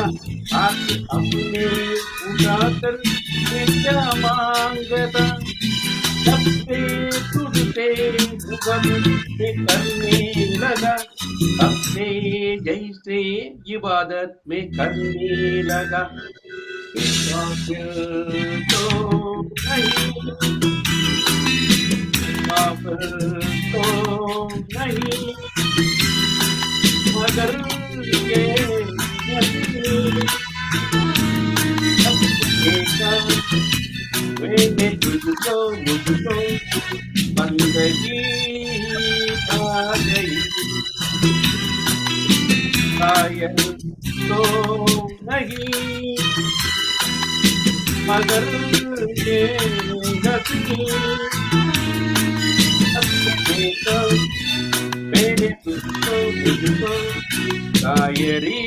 आप अपने उठा कर क्या मांगता, जब से तुझसे में करने लगा तब से जैसे इबादत में करने लगा, तो नहीं तो नहीं, मगर ये मैंने तुझको मुझको बंदगी कायल तो नहीं मगर ये नदी तो मेरे तुझको कायरी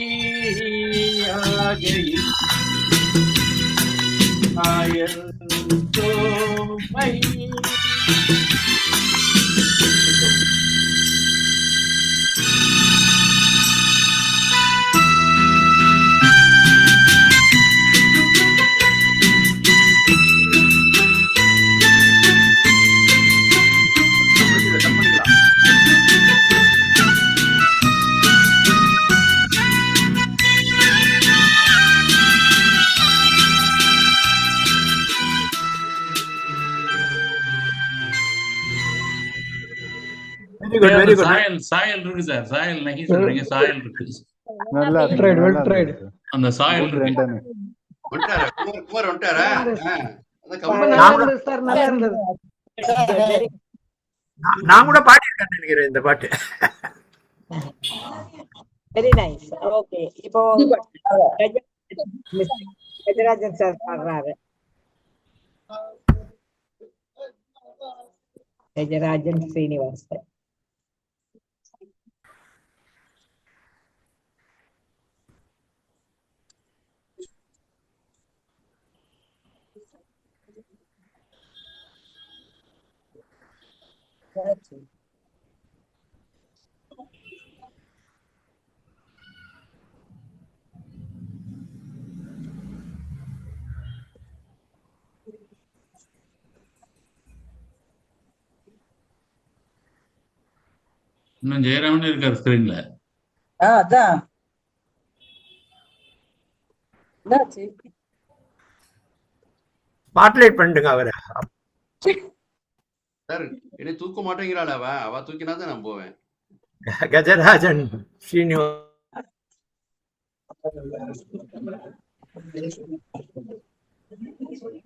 आ गई कायल तो नहीं। சாயல் சாயல் இருக்கு சார். சாயல் நகி சொல்றீங்க, சாயல் இருக்கு. நல்லா ட்ரைட், வெல் ட்ரைட். அந்த சாயல் இருக்கு. வந்துட்டாரா குமார் வந்துட்டாரா? சார் நல்லா இருந்தது. நான் கூட பாடியிருக்கேன் நினைக்கிறேன் இந்த பாட்டு. Very nice. ஓகே, இப்போ கஜராஜன் சார் பாடுறாரு. கஜராஜன் ஸ்ரீனிவாசன். இன்னும் ஜெயராமன் இருக்காரு ஸ்கிரீன்ல. அதான் ஸ்பாட்லைட் பண்ணிடுங்க அவரை. சார் என்னை தூக்க மாட்டேங்கிறாள் அவ தூக்கினா தான் நான் போவேன். கஜராஜன் ஸ்ரீனிவாசன்.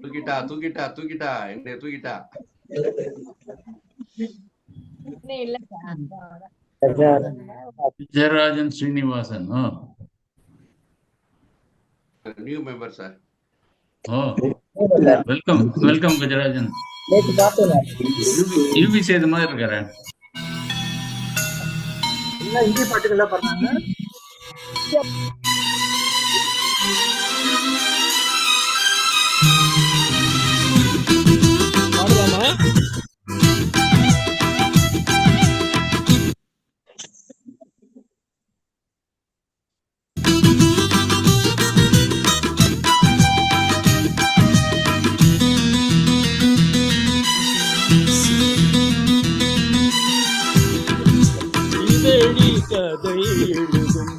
தூக்கிட்டா தூக்கிட்டா தூக்கிட்டா என்னை தூக்கிட்டா. Jayarajan Srinivasan. New member sir. Oh welcome welcome Gajarajan. யூவி சேது மாதிரி இருக்காரு. ஹிந்தி பாட்டுகள்லாம் பாடுறாங்க. கதை எழுதும்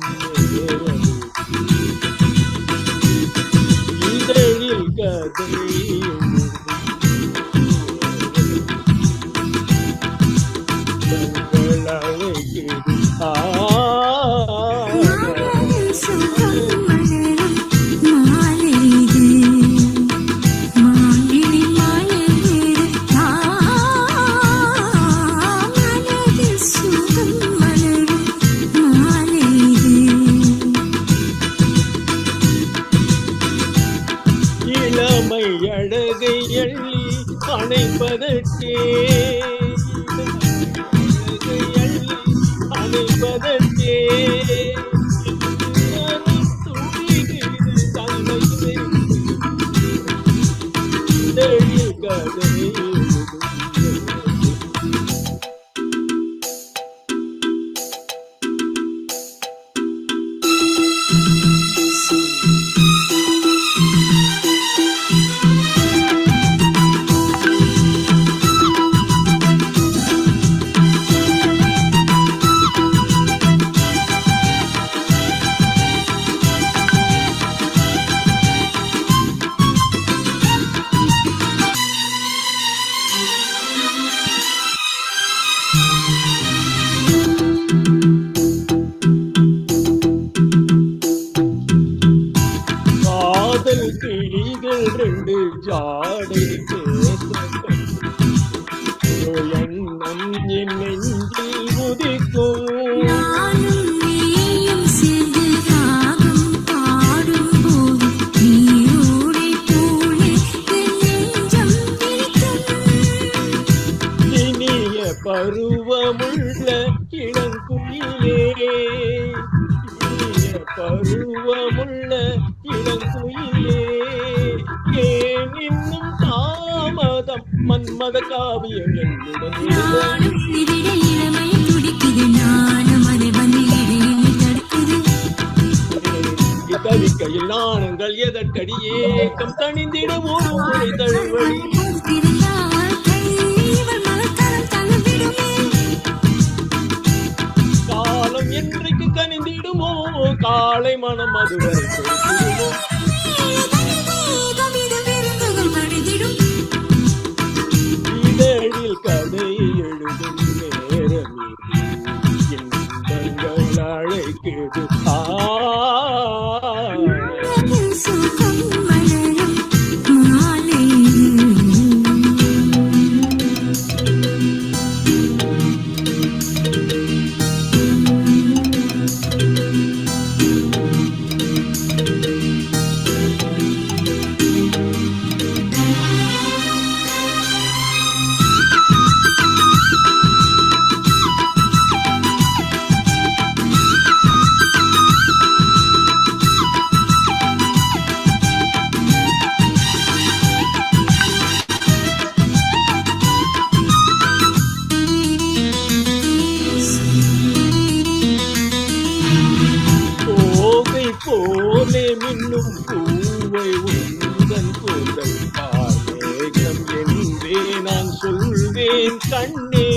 இதழில் கதை அழகை எள்ளி அணைப்பதற்கே அணைப்பதற்கே கதை கிளிகள் ரெண்டு ஜாடை எண்ணம் என் நெஞ்சில் உதிக்கும். நானும் நீயும் சேர்ந்து ராகம் பாடும்போது நீரோடை போலே என் நெஞ்சம் இனிக்கும். இனிய பருவமுள்ள இளங்குயிலே, இனிய பருவமுள்ள இளங்குயிலே, ஏன் இன்னும் தாமதம்? மன்மத காவியம் என்னுடன் எழுத. நானும் விதிட இளமை துடிக்குது, நானும் அதை வந்து இடையினை தடுக்குது. தவிக்கையில் நாணங்கள் எதற்கடி ஏக்கம் தணிந்திட ஒரு முறை தழுவடி. திருந்தால் கை இவள் மலர்கரம் தழுவிடுமே. காலம் என்றைக்கு கனிந்திடுமோ, காலை மனம் அதுவரை கொடுத்திடுமோ. மேகம் இது விருந்துகள் மடிதிடும். இதழில் கதை எழுதும் நேரமே இன்பங்கள் அழைக்குது. உலகில் சுகம் மலரும் மாலை. போகை போலே மின்னும் பூவை உந்தன் கூந்தல் பார்மேகம் என்பே நான் சொல்வேன் கண்ணே.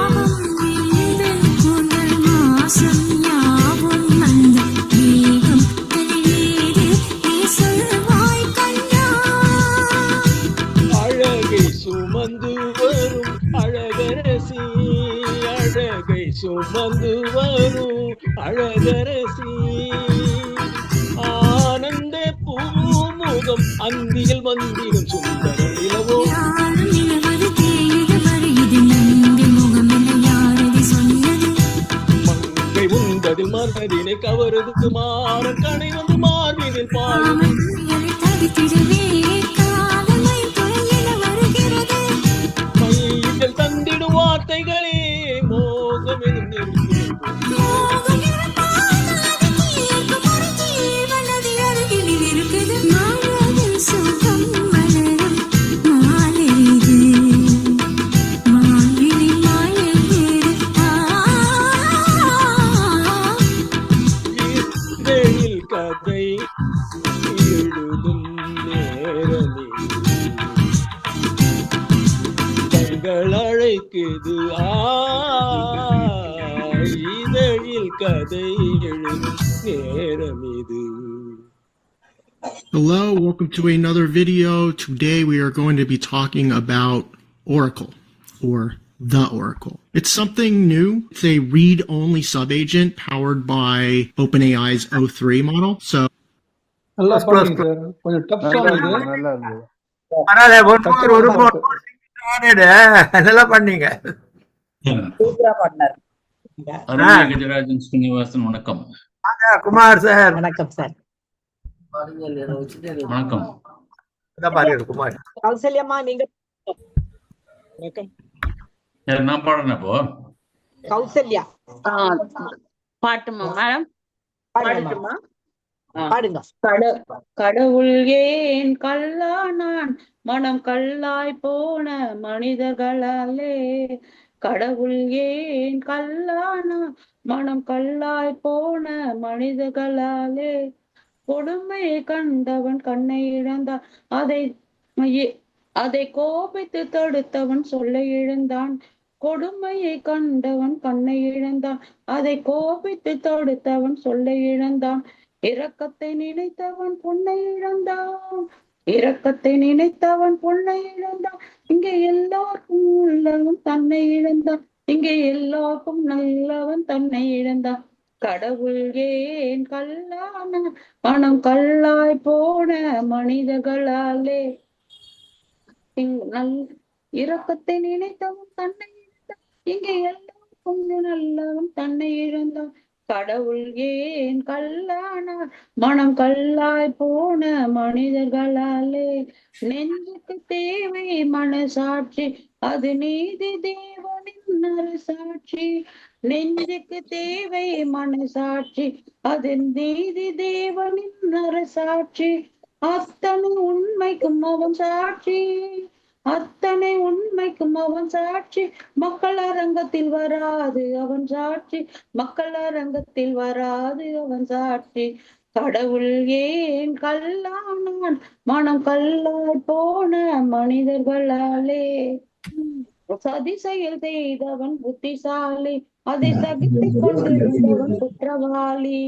அவன் வில்லில் கூந்தல் மாசம் யாவும் அந்த மேகம் தனிவீடு நீ சொல்வாய் கண்ணா. அழகை சுமந்து வரும் அழகரசி, அழகை சுமந்து வரும் அழகரசி, ஆனந்த பூமுகம் அந்தியில் வந்திடும் சுந்தர நிலவோ. யாரும் நிலவது தேயிட வருகிறது, நந்தி முகம் என யாரது சொன்னது. மங்கை உந்ததில் மனதினை கவருது, மாறன் கடை வந்து மார்பினில் பாயும். காமன் துயரை தவித்திடவே காதலை துணையிட வருகிறது. மையில் தந்திடும் வார்த்தைகளே மோகம் எனும் நெருப்பில் போகும். மோகம் இருப்பால் அது தீர்க்கும் ஒரு ஜீவன் அது அருகில் இருக்குது. மனதில் சுகம் மலரும் மாலை இது, மான்விழி மாலை வீடு. இதழில் கதை எழுதும் நேரமே கண்கள் அழைக்குது. இதழில் கதை எழுதும் நேரம் இது. Hello, welcome to another video. Today we are going to be talking about Oracle, or the Oracle. It's something new. It's a read-only subagent powered by OpenAI's O3 model. So, நல்லா பண்ணீங்க சார். கொஞ்சம் tough நல்லா song இருந்தது, இது. நல்லா இருந்தது. பரவாயில்ல, ஒரு நல்லா பண்ணீங்க. சூப்பரா பண்ணார். அருண் கஜராஜன் ஸ்ரீனிவாசன் வணக்கம். குமார் சார் வணக்கம் சார். வணக்கம். குமார் கௌசல்யம்மா நீங்க வணக்கம். நான் பாடுறேன் இப்போ. கௌசல்யா பாட்டுமா மேடம்? பாடட்டுமா? பாடுங்க. கடவுள் ஏன் கல்லானான், மனம் கல்லாய் போன மனிதர்களாலே. கடவுள் ஏன் கல்லானான், மனம் கல்லாய் போன மனிதர்களாலே. கொடுமையை கண்டவன் கண்ணை இழந்தான், அதை கோபித்து தடுத்தவன் சொல்ல இழந்தான். கொடுமையை கண்டவன் கண்ணை இழந்தான், அதை கோபித்து தடுத்தவன் சொல்ல இழந்தான். இரக்கத்தை நினைத்தவன் பொன்னை இழந்தான், இரக்கத்தை நினைத்தவன் பொன்னை இழந்தான். இங்கே எல்லாருக்கும் உள்ளவன் தன்னை இழந்தான், இங்கே எல்லாருக்கும் நல்லவன் தன்னை இழந்தான். கடவுள் ஏன் கல்லான, மனம் கல்லாய் போன மனிதர்களாலே. இரக்கத்தை நினைத்தவன் தன்னை இழந்தான், இங்கே எல்லாம் கொஞ்சம் நல்லவன் தன்னை இழந்தான். கடவுள் ஏன் கல்லானார் மனம் கல்லாய் போன மனிதர்களாலே. நெஞ்சுக்கு தேவை மனசாட்சி, அது நீதி தேவனின் அரசாட்சி. நெஞ்சுக்கு தேவை மனசாட்சி, அது நீதி தேவனின் அரசாட்சி. அத்தனை உண்மைக்கும் அவன் சாட்சி, அத்தனை உண்மைக்கும் அவன் சாட்சி. மக்கள் அரங்கத்தில் வராது அவன் சாட்சி, மக்கள் அரங்கத்தில் வராது அவன் சாட்சி. கடவுள் ஏன் கல்லானான் மனம் கல்லாய் போன மனிதர்களாலே. சதி செயல் செய்தவன் புத்திசாலி, அதை சகித்துக் கொண்டிருந்தவன் குற்றவாளி.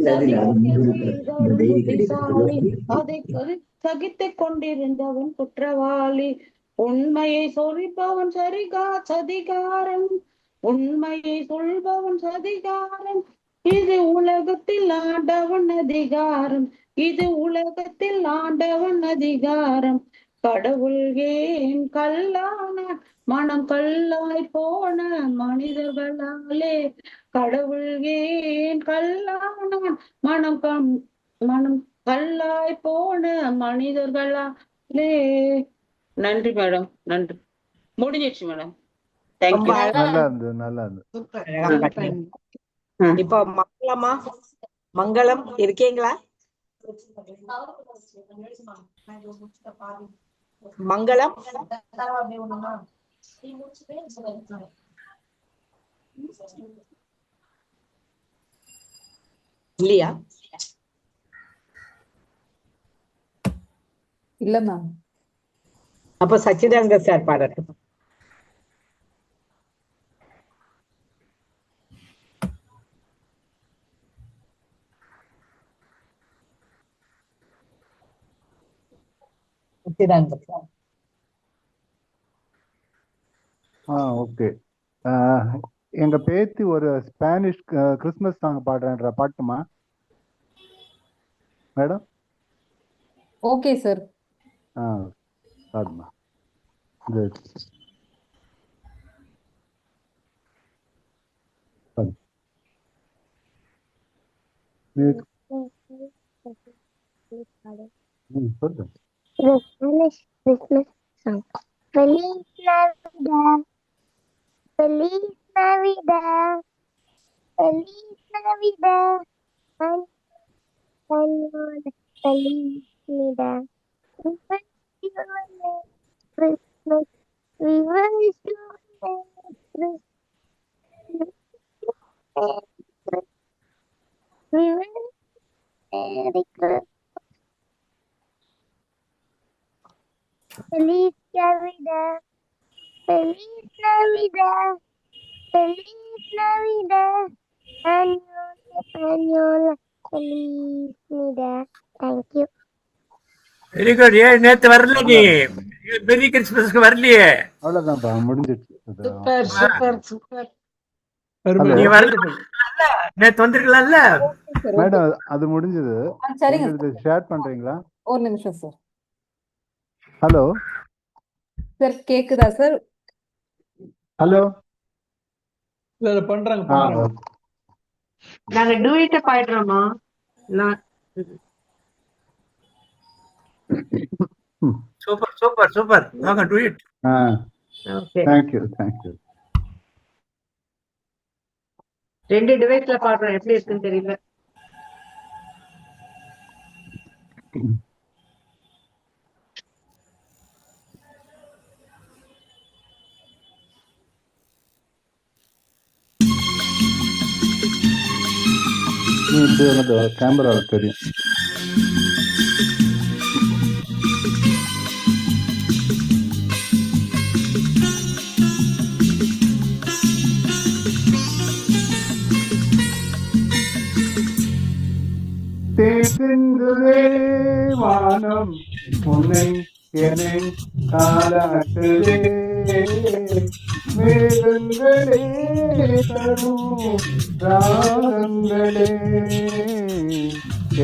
சதி செயல் செய்தவன் புத்திசாலி, அதை சகித்துக் கொண்டிருந்தவன் குற்றவாளி. உண்மையை சொல்பவன் சதிகாரன், உண்மையை சொல்பவன் சதிகாரன். இது உலகத்தில் ஆண்டவன் அதிகாரம், இது உலகத்தில் ஆண்டவன் அதிகாரம். கடவுள் ஏன் கல்லானான் மனம் கல்லாய் போன மனிதர்களாலே. கடவுள் ஏன் கல்லானான் மனம் கல்லாய் போன மனிதர்களாலே. நன்றி மேடம், நன்றி. முடிஞ்சிடுச்சு மேடம். தேங்க்யூ. நல்லா இருந்தது, நல்லா இருந்தது. இப்போ மங்களமா, மங்களம் இருக்கீங்களா? மங்களம் இல்லையா? இல்ல மேம். அப்போ சச்சிதானந்த சார் பாடட்டும். சச்சிதானந்த சார். ஓகே. எங்க பேத்தி ஒரு ஸ்பானிஷ் கிறிஸ்மஸ் சாங் பாடுறேன்ற பாட்டுமா மேடம்? Okay sir. பாடுமா. குட். சொல்லு. Christmas song. Feliz Navidad, Feliz Navidad, Feliz Navidad, Señor, Feliz Navidad. We wish you a Merry Christmas. We wish you a Merry Christmas. We wish you a Merry Christmas. Feliz Navidad, Feliz Navidad, Feliz Navidad, Española, Feliz Navidad. Thank you. Very good. ஏன் நேத்து வரல நீ? மெரி கிறிஸ்மஸ்க்கு வரலையே? அவ்வளவுதான்ப்பா, முடிஞ்சிடுச்சு. Super super super. நீ வரல, நேத்து வந்திருக்கலாம்ல மேடம். அது முடிஞ்சது. சரிங்க. ஷேர் பண்றீங்களா? ஒரு நிமிஷம் சார். ஹலோ சார், கேக்குதா சார்? ஹலோ. இல்ல பண்றாங்க. நாங்க டூயிட்ட பாடுறோமா? Super super super. வாங்க do it. Okay. Thank you thank you. ரெண்டு டிவைஸ்ல பாடுறோம், எப்படி இருக்குன்னு தெரியல. இப்படி வந்து கேமரா தெரியும். தேசிந்துதே வானம் உன்னை என்னை தாலாட்டுதே, மேகங்களே தரும் ராகங்களே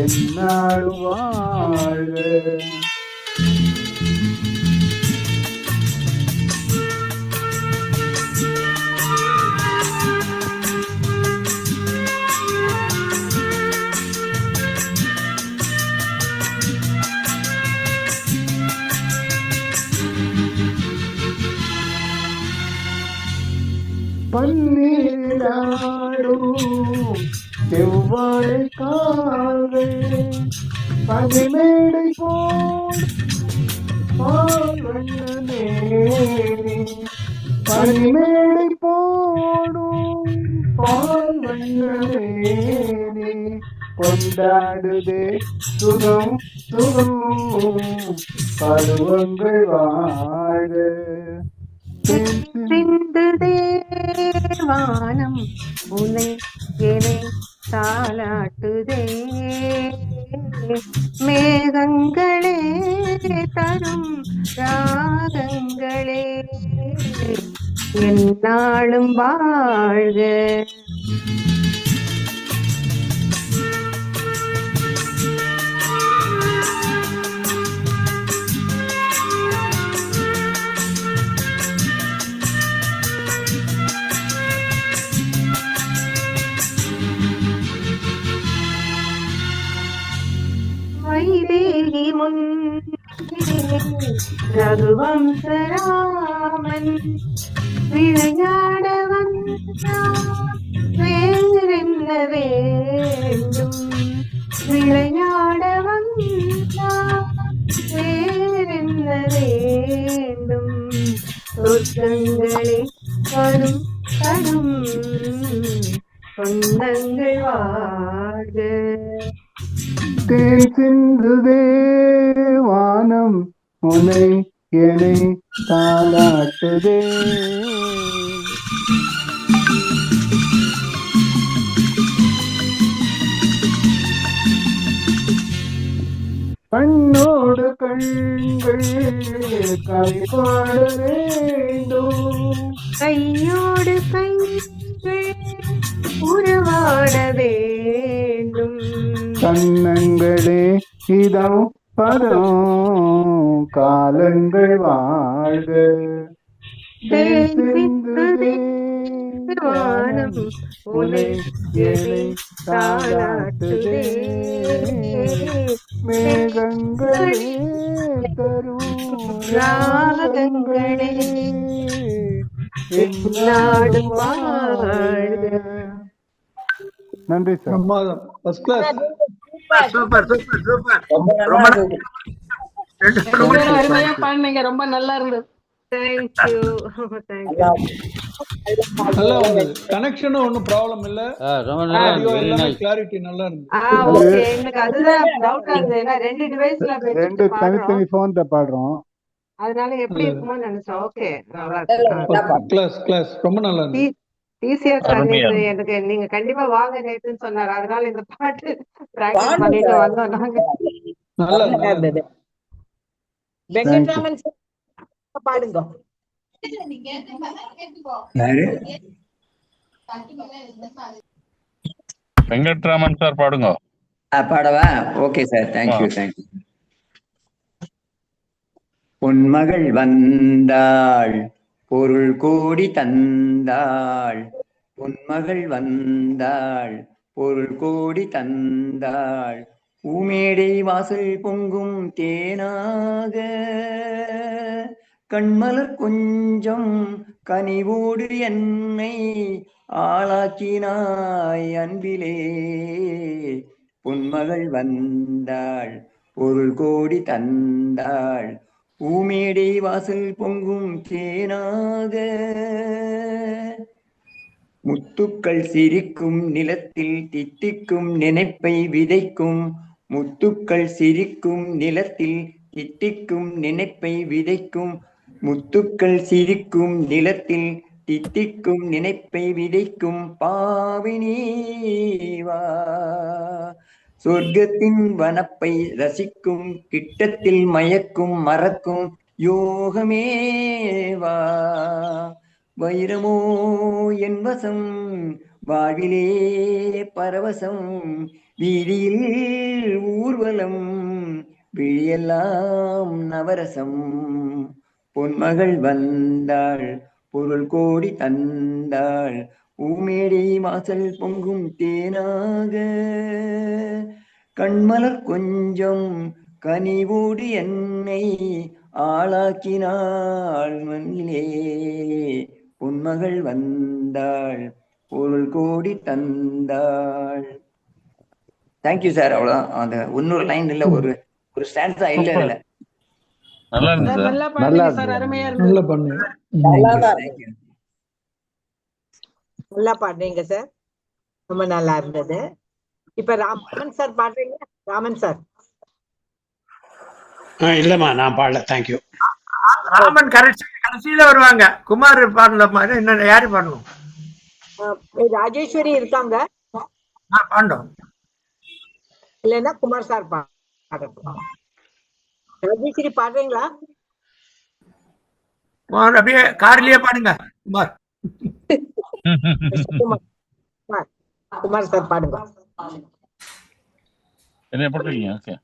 என்னாடு வாழ்க. நீராடும் செவ்வாழை கால்கள் பனிமேடை போல் வண்ணமே பனிமேடை போடும் பால் வண்ணமே கொண்டாடுதே சுகம் சுகம் பருவங்கள் வாழ சிந்துதே வானம் உன்னை என்னை தாலாட்டுதே மேகங்களே தரும் ராகங்களே எந்நாளும் வாழ்க. வைதேகி முன் ரகுவம்சராமன் விளையாட வந்தான் வேறென்ன வேண்டும் விளையாட வந்தான் வேறென்ன வேண்டும் சொர்க்கங்களே வரும் தரும் சொந்தங்கள் வாழ்க. தேன் சிந்துதே வானம் உனை என்னை தாலாட்டுதே கண்ணோடு கண்கள் கவி பாட வேண்டும் கையோடு கைகள் உறவாட வேண்டும் கண்ணங்களே இதம் பதம் காலங்கள் வாழ்க. வானம் உனை என்னை தாலாட்டுதே மேகங்களே தரும் ராகங்களே எந்நாளும் வாழ்க. நன்றி sir. First class. Super super super. ரொம்ப அருமையா பாடுனீங்க. ரொம்ப நல்லா இருந்தது. தேங்க்யூ. நல்லா இருந்தது. கனெக்ஷனும் ஒன்றும் ப்ராப்ளம் இல்ல. ரொம்ப நல்லா ஆடியோ இருந்தது. எல்லாமே கிளாரிட்டி நல்லா இருந்தது. ஓகே. எனக்கு அதுதான் டவுட்டா இருந்தது. ஏன்னா ரெண்டு டிவைஸ்ல ரெண்டு தனித்தனி போன்ல பாடுறோம். அதனால எப்படி இருக்குமோ நினைச்சேன். ஓகே. கிளாஸ் கிளாஸ் ரொம்ப நல்லா இருந்தது. டிசிஆர் சார் எனக்கு நீங்க கண்டிப்பா வாங்க நேத்துன்னு சொன்னாரு. அதனால இந்த பாட்டு பிராக்டிஸ் பண்ணிட்டு வந்தோம் நாங்க. நல்லா இருந்தது. வெங்கட்ராமன் பாடுங்க. வெங்கட்ராமன் சார் பாடுங்க. பாடவா? Okay sir. Thank you thank you. பொன்மகள் வந்தாள் பொருள் கோடி தந்தாள் பொன்மகள் வந்தாள் பொருள் கோடி தந்தாள் பூமேடை வாசல் பொங்கும் தேனாக கண்மலர் கொஞ்சம் கனிவோடு என்னை ஆளாக்கினாய் அன்பிலே. பொன்மகள் வந்தாள் பொருள் கோடி தந்தாள் பூமேடை வாசல் பொங்கும் தேனாக முத்துக்கள் சிரிக்கும் நிலத்தில் தித்திக்கும் நினைப்பை விதைக்கும் முத்துக்கள் சிரிக்கும் நிலத்தில் தித்திக்கும் நினைப்பை விதைக்கும் முத்துக்கள் சிரிக்கும் நிலத்தில் தித்திக்கும் நினைப்பை விதைக்கும் பாவினீவா சொர்க்கத்தின் வனப்பை ரசிக்கும் கிட்டத்தில் மயக்கும் மறக்கும் யோகமேவா வைரமோ என் வசம் வாழ்விலே பரவசம் வீதியில் ஊர்வலம் விழியெல்லாம் நவரசம் பொன்மகள் வந்தாள் பொருள் கோடி தந்தாள் ஊமேடை வாசல் பொங்கும் தேனாக கண்மலர் கொஞ்சம் கனிவோடு என்னை ஆளாக்கினாள் மண்ணிலே. உன்மகள் வந்தாள் பொருள் கோடி தந்தாள். Thank you sir. அவ்வளவுதான். அந்த இன்னொரு லைன் இல்ல, ஒரு ஸ்டான்ஸா இல்ல இல்ல. நல்லா இருந்தது சார் சார். நல்லா நல்லா பாடுங்க இருந்தது. சார், அருமையா நல்லா இருந்தது. பண்ணுங்க. நல்லாதான் தேங்க்யூ. நல்லா பாடுறீங்க சார், ரொம்ப நல்லா இருந்தது. இப்ப ராமன் சார் பாடுறீங்க. ராமன் சார். இல்லம்மா நான் பாடல. தேங்க்யூ. ராமன் கடைசியில வருவாங்க. குமார் பாடல மாதிரி என்ன யாரு பாடணும்? ராஜேஸ்வரி இருக்காங்க, பாண்டோம். இல்லைன்னா குமார் சார் பாடட்டும். ராஜேஸ்வரி பாடுறீங்களா? அப்படியே கார்லயே பாடுங்க குமார். குமார் சார் பாடுங்க. என்ன போட்டுருக்கீங்க? ஓகே.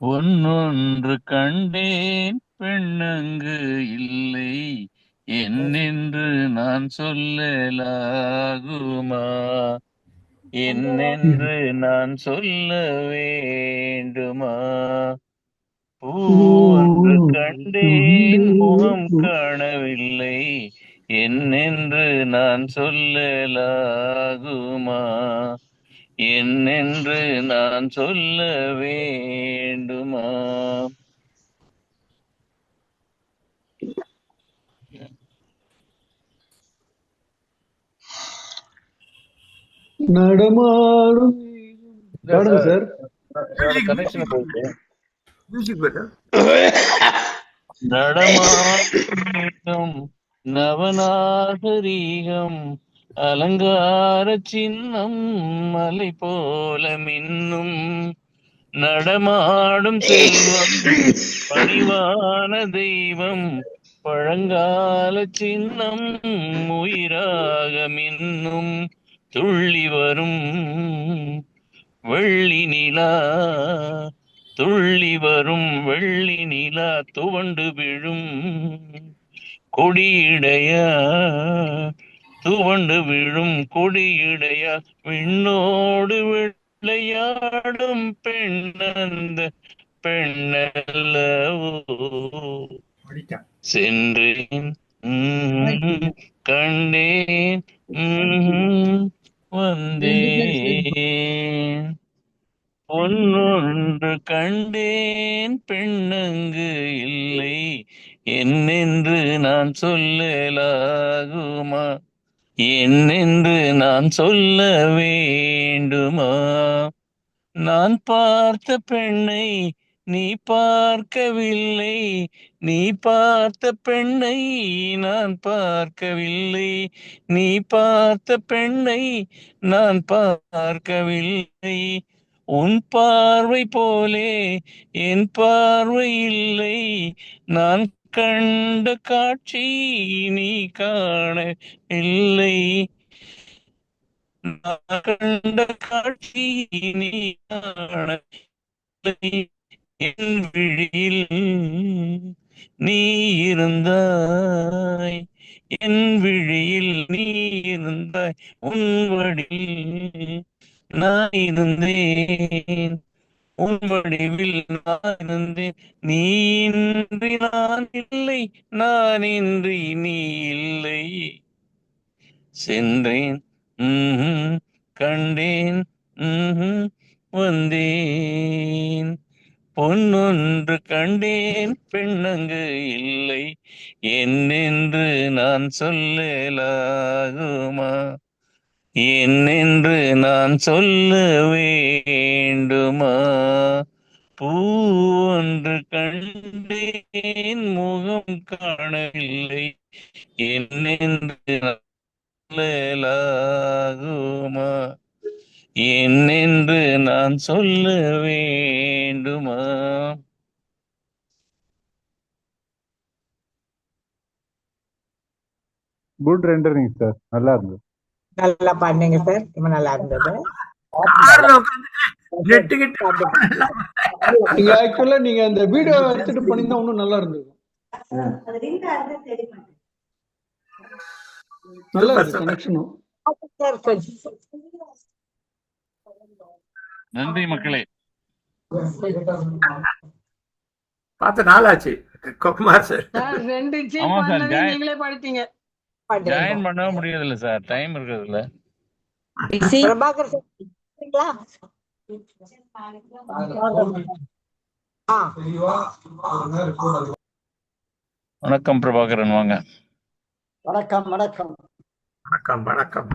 ஒன்னொன்று கண்டேன் பெண்ணங்கு இல்லை, என்னென்று நான் சொல்லலாகுமா, என்னென்று நான் சொல்ல வேண்டுமா, பூவொன்று கண்டேன் முகம் காணவில்லை, என்னென்று நான் சொல்லலாகுமா, என்னென்று நான் சொல்ல வேண்டுமா. நடமாடும் பாடுங்க சார். கனெக்ஷன் போயிட்டு நடமாடும் நவநாகரீகம் அலங்கார சின்னம் மலை போல மின்னும், நடமாடும் செல்வம் பணிவான தெய்வம் பழங்கால சின்னம் உயிராக மின்னும், துள்ளி வரும் வெள்ளி நிலா, துள்ளி வரும் வெள்ளி நிலா துவண்டு விழும் கொடியிடையா, துவண்டு விழும் கொடியிடையா, விண்ணோடு விளையாடும் பெண்ணந்த பெண்ணல்லவோ, சென்றேன் கண்டேன் வந்தேன், பொன்னொன்று கண்டேன் பெண்ணங்கு இல்லை, என்னென்று நான் சொல்லலாகுமா, என்னென்று நான் சொல்ல வேண்டுமா, நான் பார்த்த பெண்ணை நீ பார்க்கவில்லை, நீ பார்த்த பெண்ணை நான் பார்க்கவில்லை, நீ பார்த்த பெண்ணை நான் பார்க்கவில்லை, உன் பார்வை போலே என் பார்வை இல்லை, நான் கண்ட காட்சி நீ காணவில்லை, நான் கண்ட காட்சி நீ காணவில்லை, என் விழியில் நீ இருந்தாய், என் விழியில் நீ இருந்தாய், உன் வடிவில் நான் இருந்தேன், உன் வடிவில் நான் இருந்தேன், நீ இன்றி நான் இல்லை, நான் இன்றி நீ இல்லை, சென்றேன் கண்டேன் வந்தேன், பொன்னொன்று கண்டேன் பெண்ணங்கு இல்லை, என்னென்று நான் சொல்லலாகுமா, என்னென்று நான் சொல்ல வேண்டுமா, பூவொன்று கண்டேன் முகம் காணவில்லை, என்னென்று சொல்லலாகுமா, என்னென்று நான் சொல்ல வேண்டுமா. குட் ரெண்டரிங் சார், நல்லா இருந்தது. நல்லா பாடுனீங்க சார், ரொம்ப நல்லா இருந்தது. நீங்க ஆக்சுவலா நீங்க அந்த வீடியோ எடுத்துட்டு பண்ணிருந்தா இன்னும் நல்லா இருந்தது. நல்லா இருக்கு கனெக்ஷனும். நன்றி மக்களே. பார்த்து நாளாச்சு. குமார் சார் சார் 2 சி ஆமா சார், பண்ணதே நீங்களே படிச்சீங்க. ஜாயின் பண்ண முடியறதில்ல சார், டைம் இருக்கிறதுல. பிரபாகர் சார் இருக்கீங்களா? வணக்கம் பிரபாகரன், வாங்க. வணக்கம் வணக்கம் வணக்கம் வணக்கம்.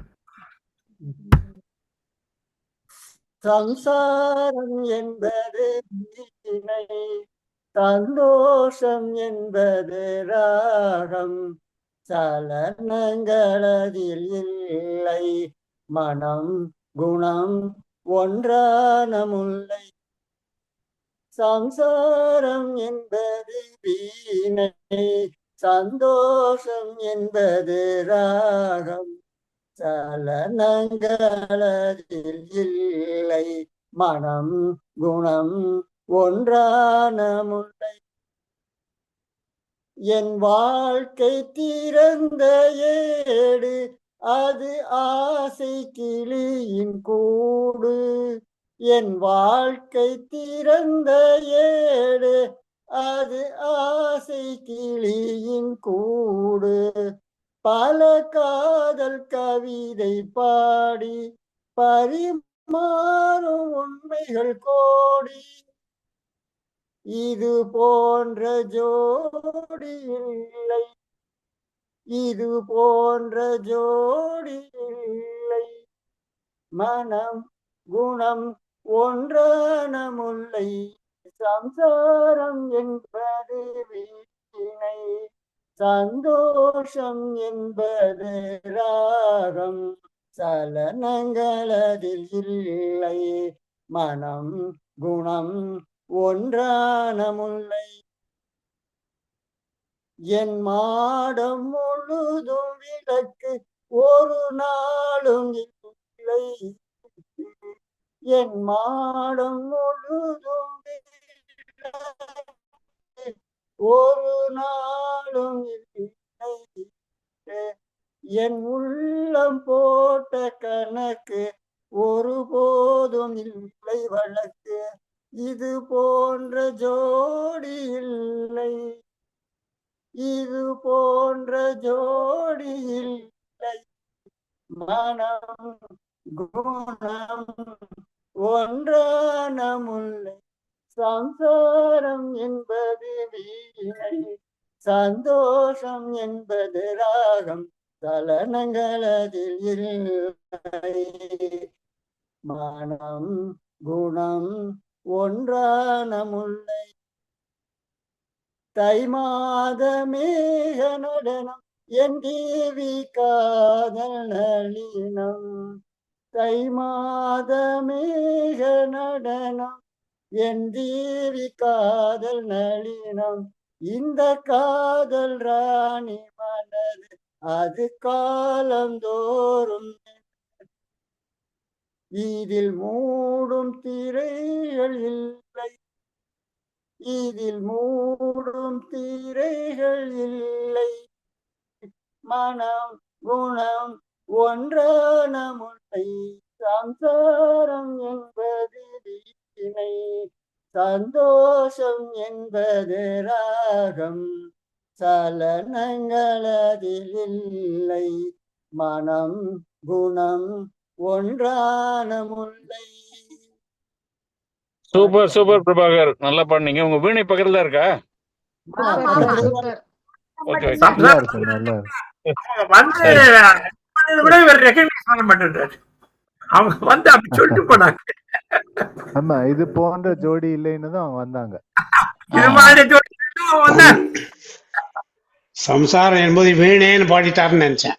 சம்சாரம் என்பது வீணை, சந்தோஷம் என்பது ராகம், சலனங்களதில் இல்லை, மனம் குணம் ஒன்றான முல்லை. சம்சாரம் என்பது வீணை, சந்தோஷம் என்பது ராகம், சலனங்களதில் இல்லை, மனம் குணம் ஒன்றான முல்லை. என் வாழ்க்கை திறந்த ஏடு, அது ஆசை கிளியின் கூடு. என் வாழ்க்கை திறந்த ஏடு, அது ஆசை கிளியின் கூடு. பல காதல் கவிதை பாடி பரிமாறும் உண்மைகள் கோடி. இது போன்ற ஜோடி இல்லை, இது போன்ற ஜோடி இல்லை, மனம் குணம் ஒன்றான முல்லை. சம்சாரம் என்பது வீணை, சந்தோஷம் என்பது ராகம், சலனங்களதில் இல்லை, மனம் குணம் ஒன்றான முல்லை. என் மாடம் முழுதும் விளக்கு, ஒரு நாளும் இல்லை. என் மாடம் முழுதும் ஒரு நாளும் இல்லை. என் உள்ளம் போட்ட கணக்கு ஒருபோதும் இல்லை வழக்கு. இது போன்ற ஜோடி இல்லை, இது போன்ற ஜோடி இல்லை, மனம் குணம் ஒன்றான முல்லை. சம்சாரம் என்பது வீணை, சந்தோஷம் என்பது ராகம், சலனங்களதில் இல்லை, மனம் குணம் ஒன்றான முல்லை. தை மாத மேக நடனம் என் தேவி காதல் நளினம். தை மாத மேக நடனம் என் தேவி காதல் நளினம். இந்த காதல் ராணி மனது அது காலந்தோறும். இதில் மூடும் திரைகள் இல்லை, இதில் மூடும் திரைகள் இல்லை, மனம் குணம் ஒன்றான முல்லை. சம்சாரம் என்பது வீணை, சந்தோஷம் என்பது ராகம், சலனங்களதில் இல்லை, மனம் குணம் ஒன்றான முல்லை. சூப்பர் சூப்பர் பிரபாகர், நல்லா பண்ணீங்க. உங்க வீணை பக்கத்துல தான் இருக்கா? Okay okay. நல்லா இருக்கு நல்லா இருக்கு. வந்து விட இவர் ரெகக்னைஸ் பண்ண மாட்டேன்றாரு. அவங்க வந்து அப்படி சொல்லிட்டு போனாங்க. ஆமா, இது போன்ற ஜோடி இல்லைன்னு தான் வந்தாங்க. இது மாதிரி ஜோடி வந்தாங்க. சம்சாரம் என்பது வீணேன்னு பாடிட்டாருன்னு நினைச்சேன்.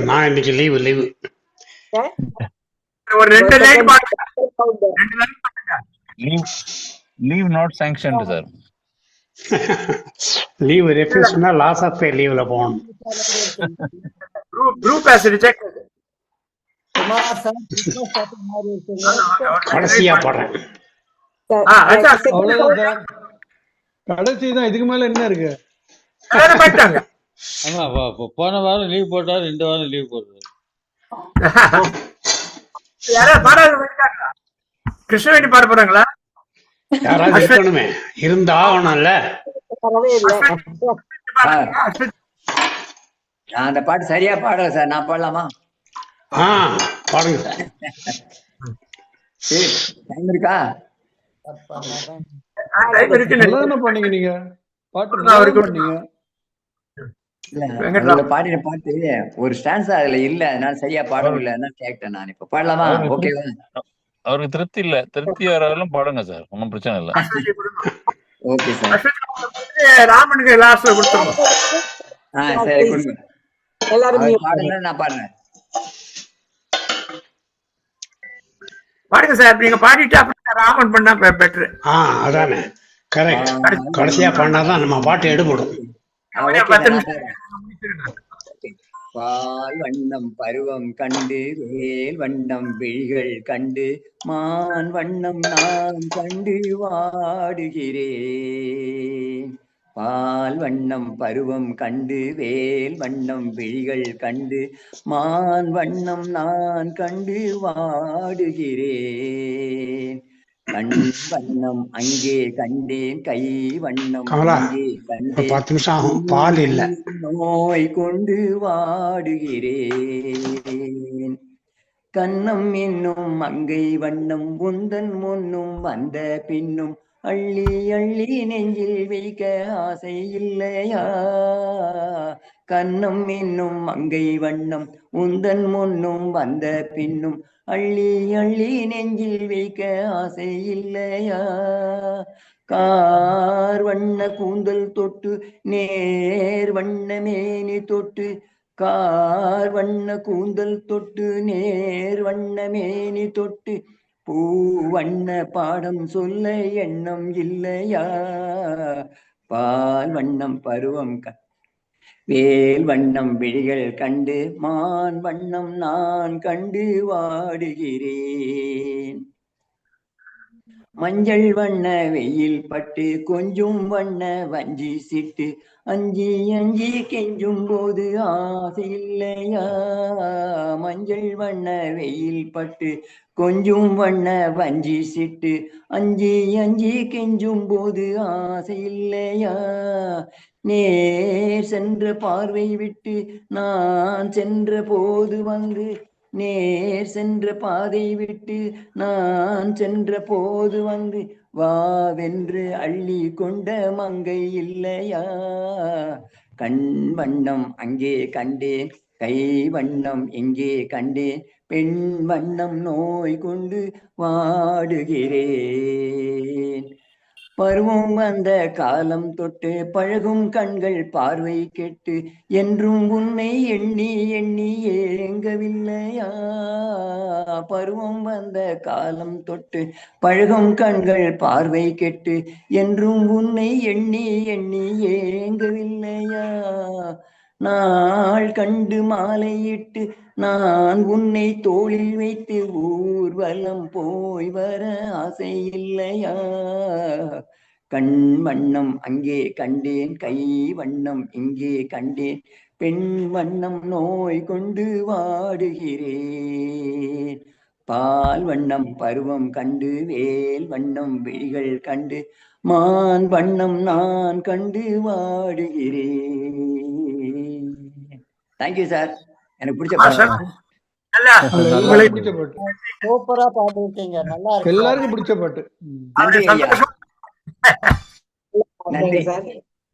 நான் இன்னைக்கு லீவு. ஒரு 2 line leave not sanctioned sir. Leave ரெஃப்யூஸ்னா லாஸ் ஆஃப் பே லீவ்ல போகணும். Group has rejected. கடைசியா போடுறேன். அவ்வளவுதான், கடைசி தான். இதுக்கு மேல என்ன இருக்கு? ஆமா, போன வாரம் லீவ் போட்டாரு, இந்த வாரம் லீவ் போடுறாரு. யாராவது பாடாத இருக்காங்களா? கிருஷ்ணவேணி பாட போறாங்களா? யாராவது இருக்கணுமே, இருந்தா ஆகணும்ல. நான் அந்த பாட்டு சரியா பாடல சார், நான் பாடலாமா? பாடுங்க. சரி, டைம் இருக்கா? பண்ணீங்க நீங்க பாட்டு பண்ணீங்க. பாடின பாட்டு ஒரு ஸ்டான்ஸா அதுல இல்ல, அதனால சரியா பாடவில்லை, கேட்டேன் நான். இப்ப பாடலாமா? ஓகேவா? அவருக்கு திருப்தி இல்ல, திருப்தி யாராலும் பாடுங்க சார், ஒன்னும் பிரச்சனை இல்ல. Okay sir. ராமனுக்கு லாஸ்ட்ல கொடுத்துருவோம். சரி கொடுங்க. எல்லாரும் பாடுங்க, நான் பாடுறேன். பாடுங்க சார், நீங்க பாடிட்டு அப்புறம் ராமன் பண்ணா பெட்டர். அதானே கரெக்ட். கடைசியா பண்ணாதான் நம்ம பாட்டு எடுபடும். பால் வண்ணம் பருவம் கண்டு வேல் வண்ணம் விழிகள் கண்டு மான் வண்ணம் நான் கண்டு வாடுகிறேன். பால் வண்ணம் பருவம் கண்டு வேல் வண்ணம் விழிகள் கண்டு மான் வண்ணம் நான் கண்டு வாடுகிறேன். கண் வண்ணம் அங்கே கண்டேன், கை வண்ணம் அங்கே கண்டேன், 10 நிமிஷம் ஆகும், பால் இல்ல, நோய் கொண்டு வாடுகிறேன். கண்ணம் என்னும் மங்கை வண்ணம் உந்தன் முன்னும் வந்த பின்னும் அள்ளி அள்ளி நெஞ்சில் வைக்க ஆசை இல்லையா? கண்ணம் என்னும் மங்கை வண்ணம் உந்தன் முன்னும் வந்த பின்னும் அள்ளி அள்ளி நெஞ்சில் வைக்க ஆசை இல்லையா? கார் வண்ண கூந்தல் தொட்டு நேர் வண்ண மேனி தொட்டு, கார் வண்ண கூந்தல் தொட்டு நேர் வண்ண மேனி தொட்டு பூ வண்ண பாடம் சொல்ல எண்ணம் இல்லையா? பால் வண்ணம் பருவம் வேல் வண்ணம் விழிகள் கண்டு மான் வண்ணம் நான் கண்டு வாடுகிறேன். மஞ்சள் வண்ண வெயில் பட்டு கொஞ்சம் வண்ண வஞ்சி சிட்டு அஞ்சி அஞ்சி கெஞ்சும் போது ஆசை இல்லையா? மஞ்சள் வண்ண வெயில் பட்டு கொஞ்சம் வண்ண வஞ்சி சிட்டு அஞ்சி அஞ்சி கெஞ்சும் போது ஆசை இல்லையா? நேர் சென்ற பார்வை விட்டு நான் சென்ற போது வந்து, நேர் சென்ற பாதை விட்டு நான் சென்ற போது வந்து வாவென்று அள்ளி கொண்ட மங்கை இல்லையா? கண் வண்ணம் அங்கே கண்டேன், கை வண்ணம் எங்கே கண்டேன், பெண் வண்ணம் நோய் கொண்டு வாடுகிறேன். பருவம் வந்த காலம் தொட்டு பழகும் கண்கள் பார்வை கெட்டு என்றும் உன்னை எண்ணி எண்ணி ஏங்கவில்லையா? பருவம் வந்த காலம் தொட்டு பழகும் கண்கள் பார்வை கெட்டு என்றும் உன்னை எண்ணி எண்ணி ஏங்கவில்லையா? நாள் கண்டு மாலையிட்டு நான் உன்னை தோளில் வைத்து ஊர்வலம் போய் வர ஆசை இல்லையா? கண் வண்ணம் அங்கே கண்டேன், கை வண்ணம் இங்கே கண்டேன், பெண் வண்ணம் நோய் கொண்டு வாடுகிறேன். பால் வண்ணம் பருவம் கண்டு வேல் வண்ணம் விழிகள் கண்டு மான் வண்ணம் நான் கண்டு வாடுகிறேன். Thank you sir. எனக்கு பிடிச்ச பாட்டு. சூப்பரா பாடிருக்கீங்க, நல்லா இருக்கு. எல்லாருக்கும் பிடிச்ச பாட்டு. நன்றி ஐயா. நன்றி சார்,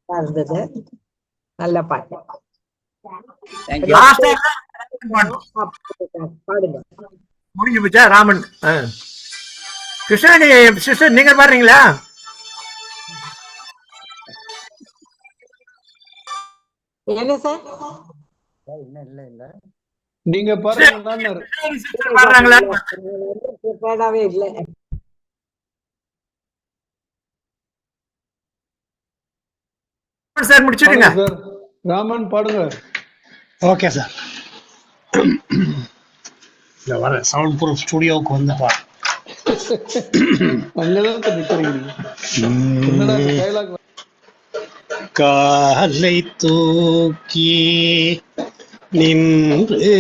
இருந்தது நல்ல பாட்டு. பாடுங்க. முடிஞ்சு போச்சா? ராமன் கிருஷ்ணாணி சிஸ்டர் நீங்க பாடுறீங்களா? என்ன சார்? இல்ல இல்ல நீங்க பாடுறீங்களா? இல்ல சார் முடிச்சிடுங்க. ராமன் பாடுங்க. Okay sir. இந்த வர சவுண்ட் ப்ரூஃப் ஸ்டுடியோவுக்கு வந்து பாடு. அங்கதான் நிக்கிறீங்க. என்னடா டயலாக்? காலை தூக்கி நின்று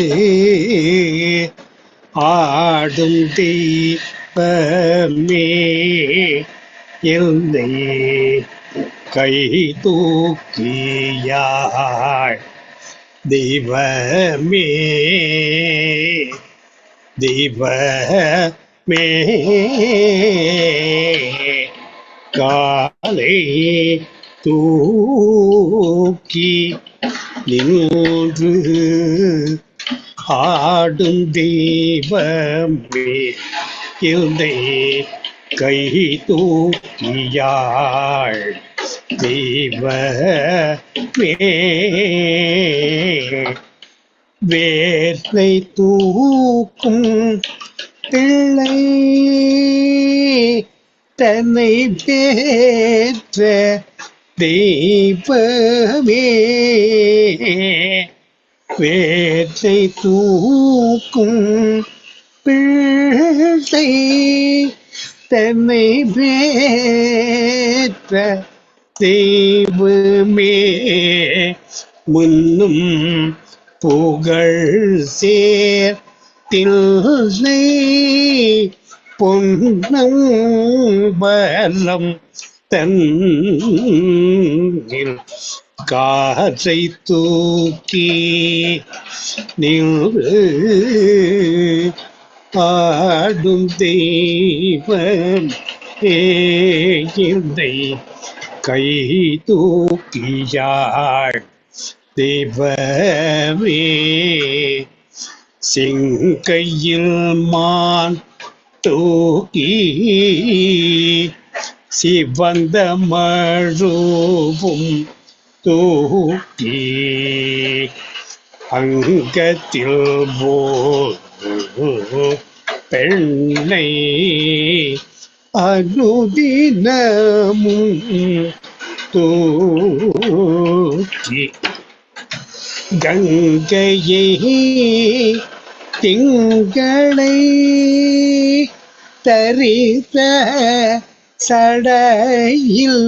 ஆடும் தெய்வமே எழுந்தை கை தூக்கியாய் தெய்வமே தெய்வமே காலை தூக்கி நின்று ஆடும் தெய்வமே எழுந்தை கை தூக்கியாள் தெய்வமே வேலை தூக்கும் பிள்ளை தன்னை பேற்ற தெய்வமே வேலை தூக்கும் பிள்ளை தன்னை பேற்ற தெய்வமே முன்னும் புகழ் சேர்த்தில்லை பொன்னம் பலம் தன்னில் காற்றை தூக்கி நின்று ஆடும் தெய்வம் ஏந்தை கை தூக்கியாள் தெய்வமே செங்கையில் மான் தூக்கி சிவந்த மழுவும் தூக்கி அங்கத்தில் போது பெண்ணை அனுதினமும் தூக்கி கங்கையை திங்களை தரித்த சடையில்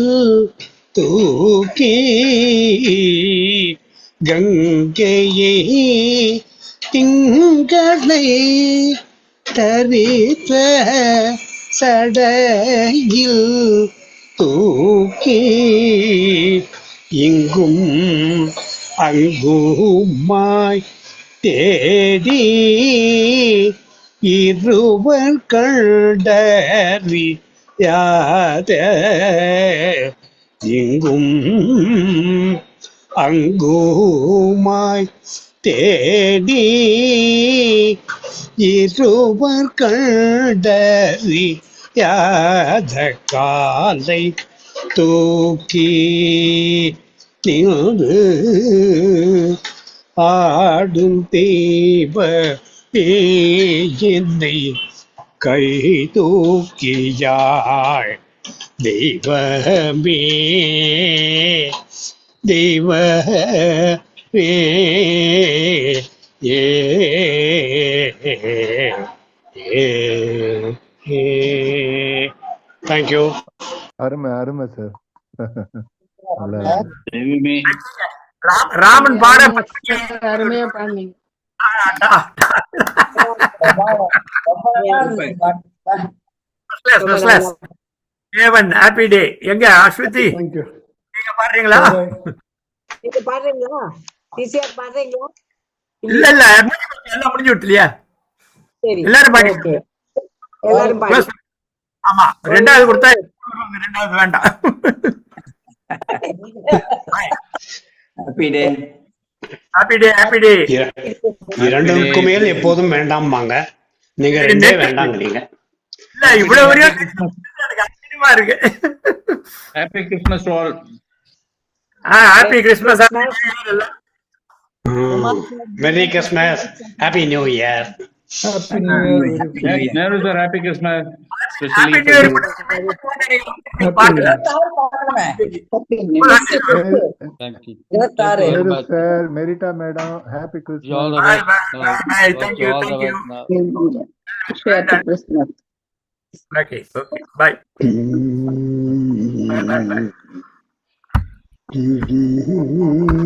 தூக்கி கங்கையை திங்களை தரித்த சடையில் தூக்கி இங்கும் அங்குமாய் தேடி இருவர் கண்டறியாத இங்கும் அங்குமாய் தேடி இருவர் கண்டறியாத காலை தூக்கி நின்று ஆடும் தெய்வ என்னை கை தூக்கியாள் தெய்வமே தெய்வமே ஏ தேங்க்யூ. அருமை அருமை சார். ராமன் பாட அருமையா பாடுனீங்க. Happy day. எங்க அஸ்வதி நீங்க பாடுறீங்களா? நீங்க பாடுறீங்களா? டிசிஆர் பாடுறீங்களா? இல்ல இல்ல எல்லாம் முடிஞ்சு விட்டுலையா? சரி எல்லாரும் பாடி எல்லாரும் பாடி. ஆமா ரெண்டாவது கொடுத்தா ரெண்டாவது வேண்டாம். Happy day. Happy day. Happy day. இரண்டுக்கு மேல் எப்போதும் வேண்டாம்பாங்க, நீங்க ரெண்டே வேண்டாங்கிறீங்க. இல்ல இவ்வளவு வரையும் எனக்கு ஆச்சரியமா இருக்கு. Happy Christmas to all. Happy Christmas. Merry Christmas, Happy New Year. Happy New Year, sir. Happy Christmas. Happy New Year. Thank you. Sir, Merita Madam, Happy Christmas. All the best. Thank you. Thank you. Happy Christmas. Okay. Bye. Bye.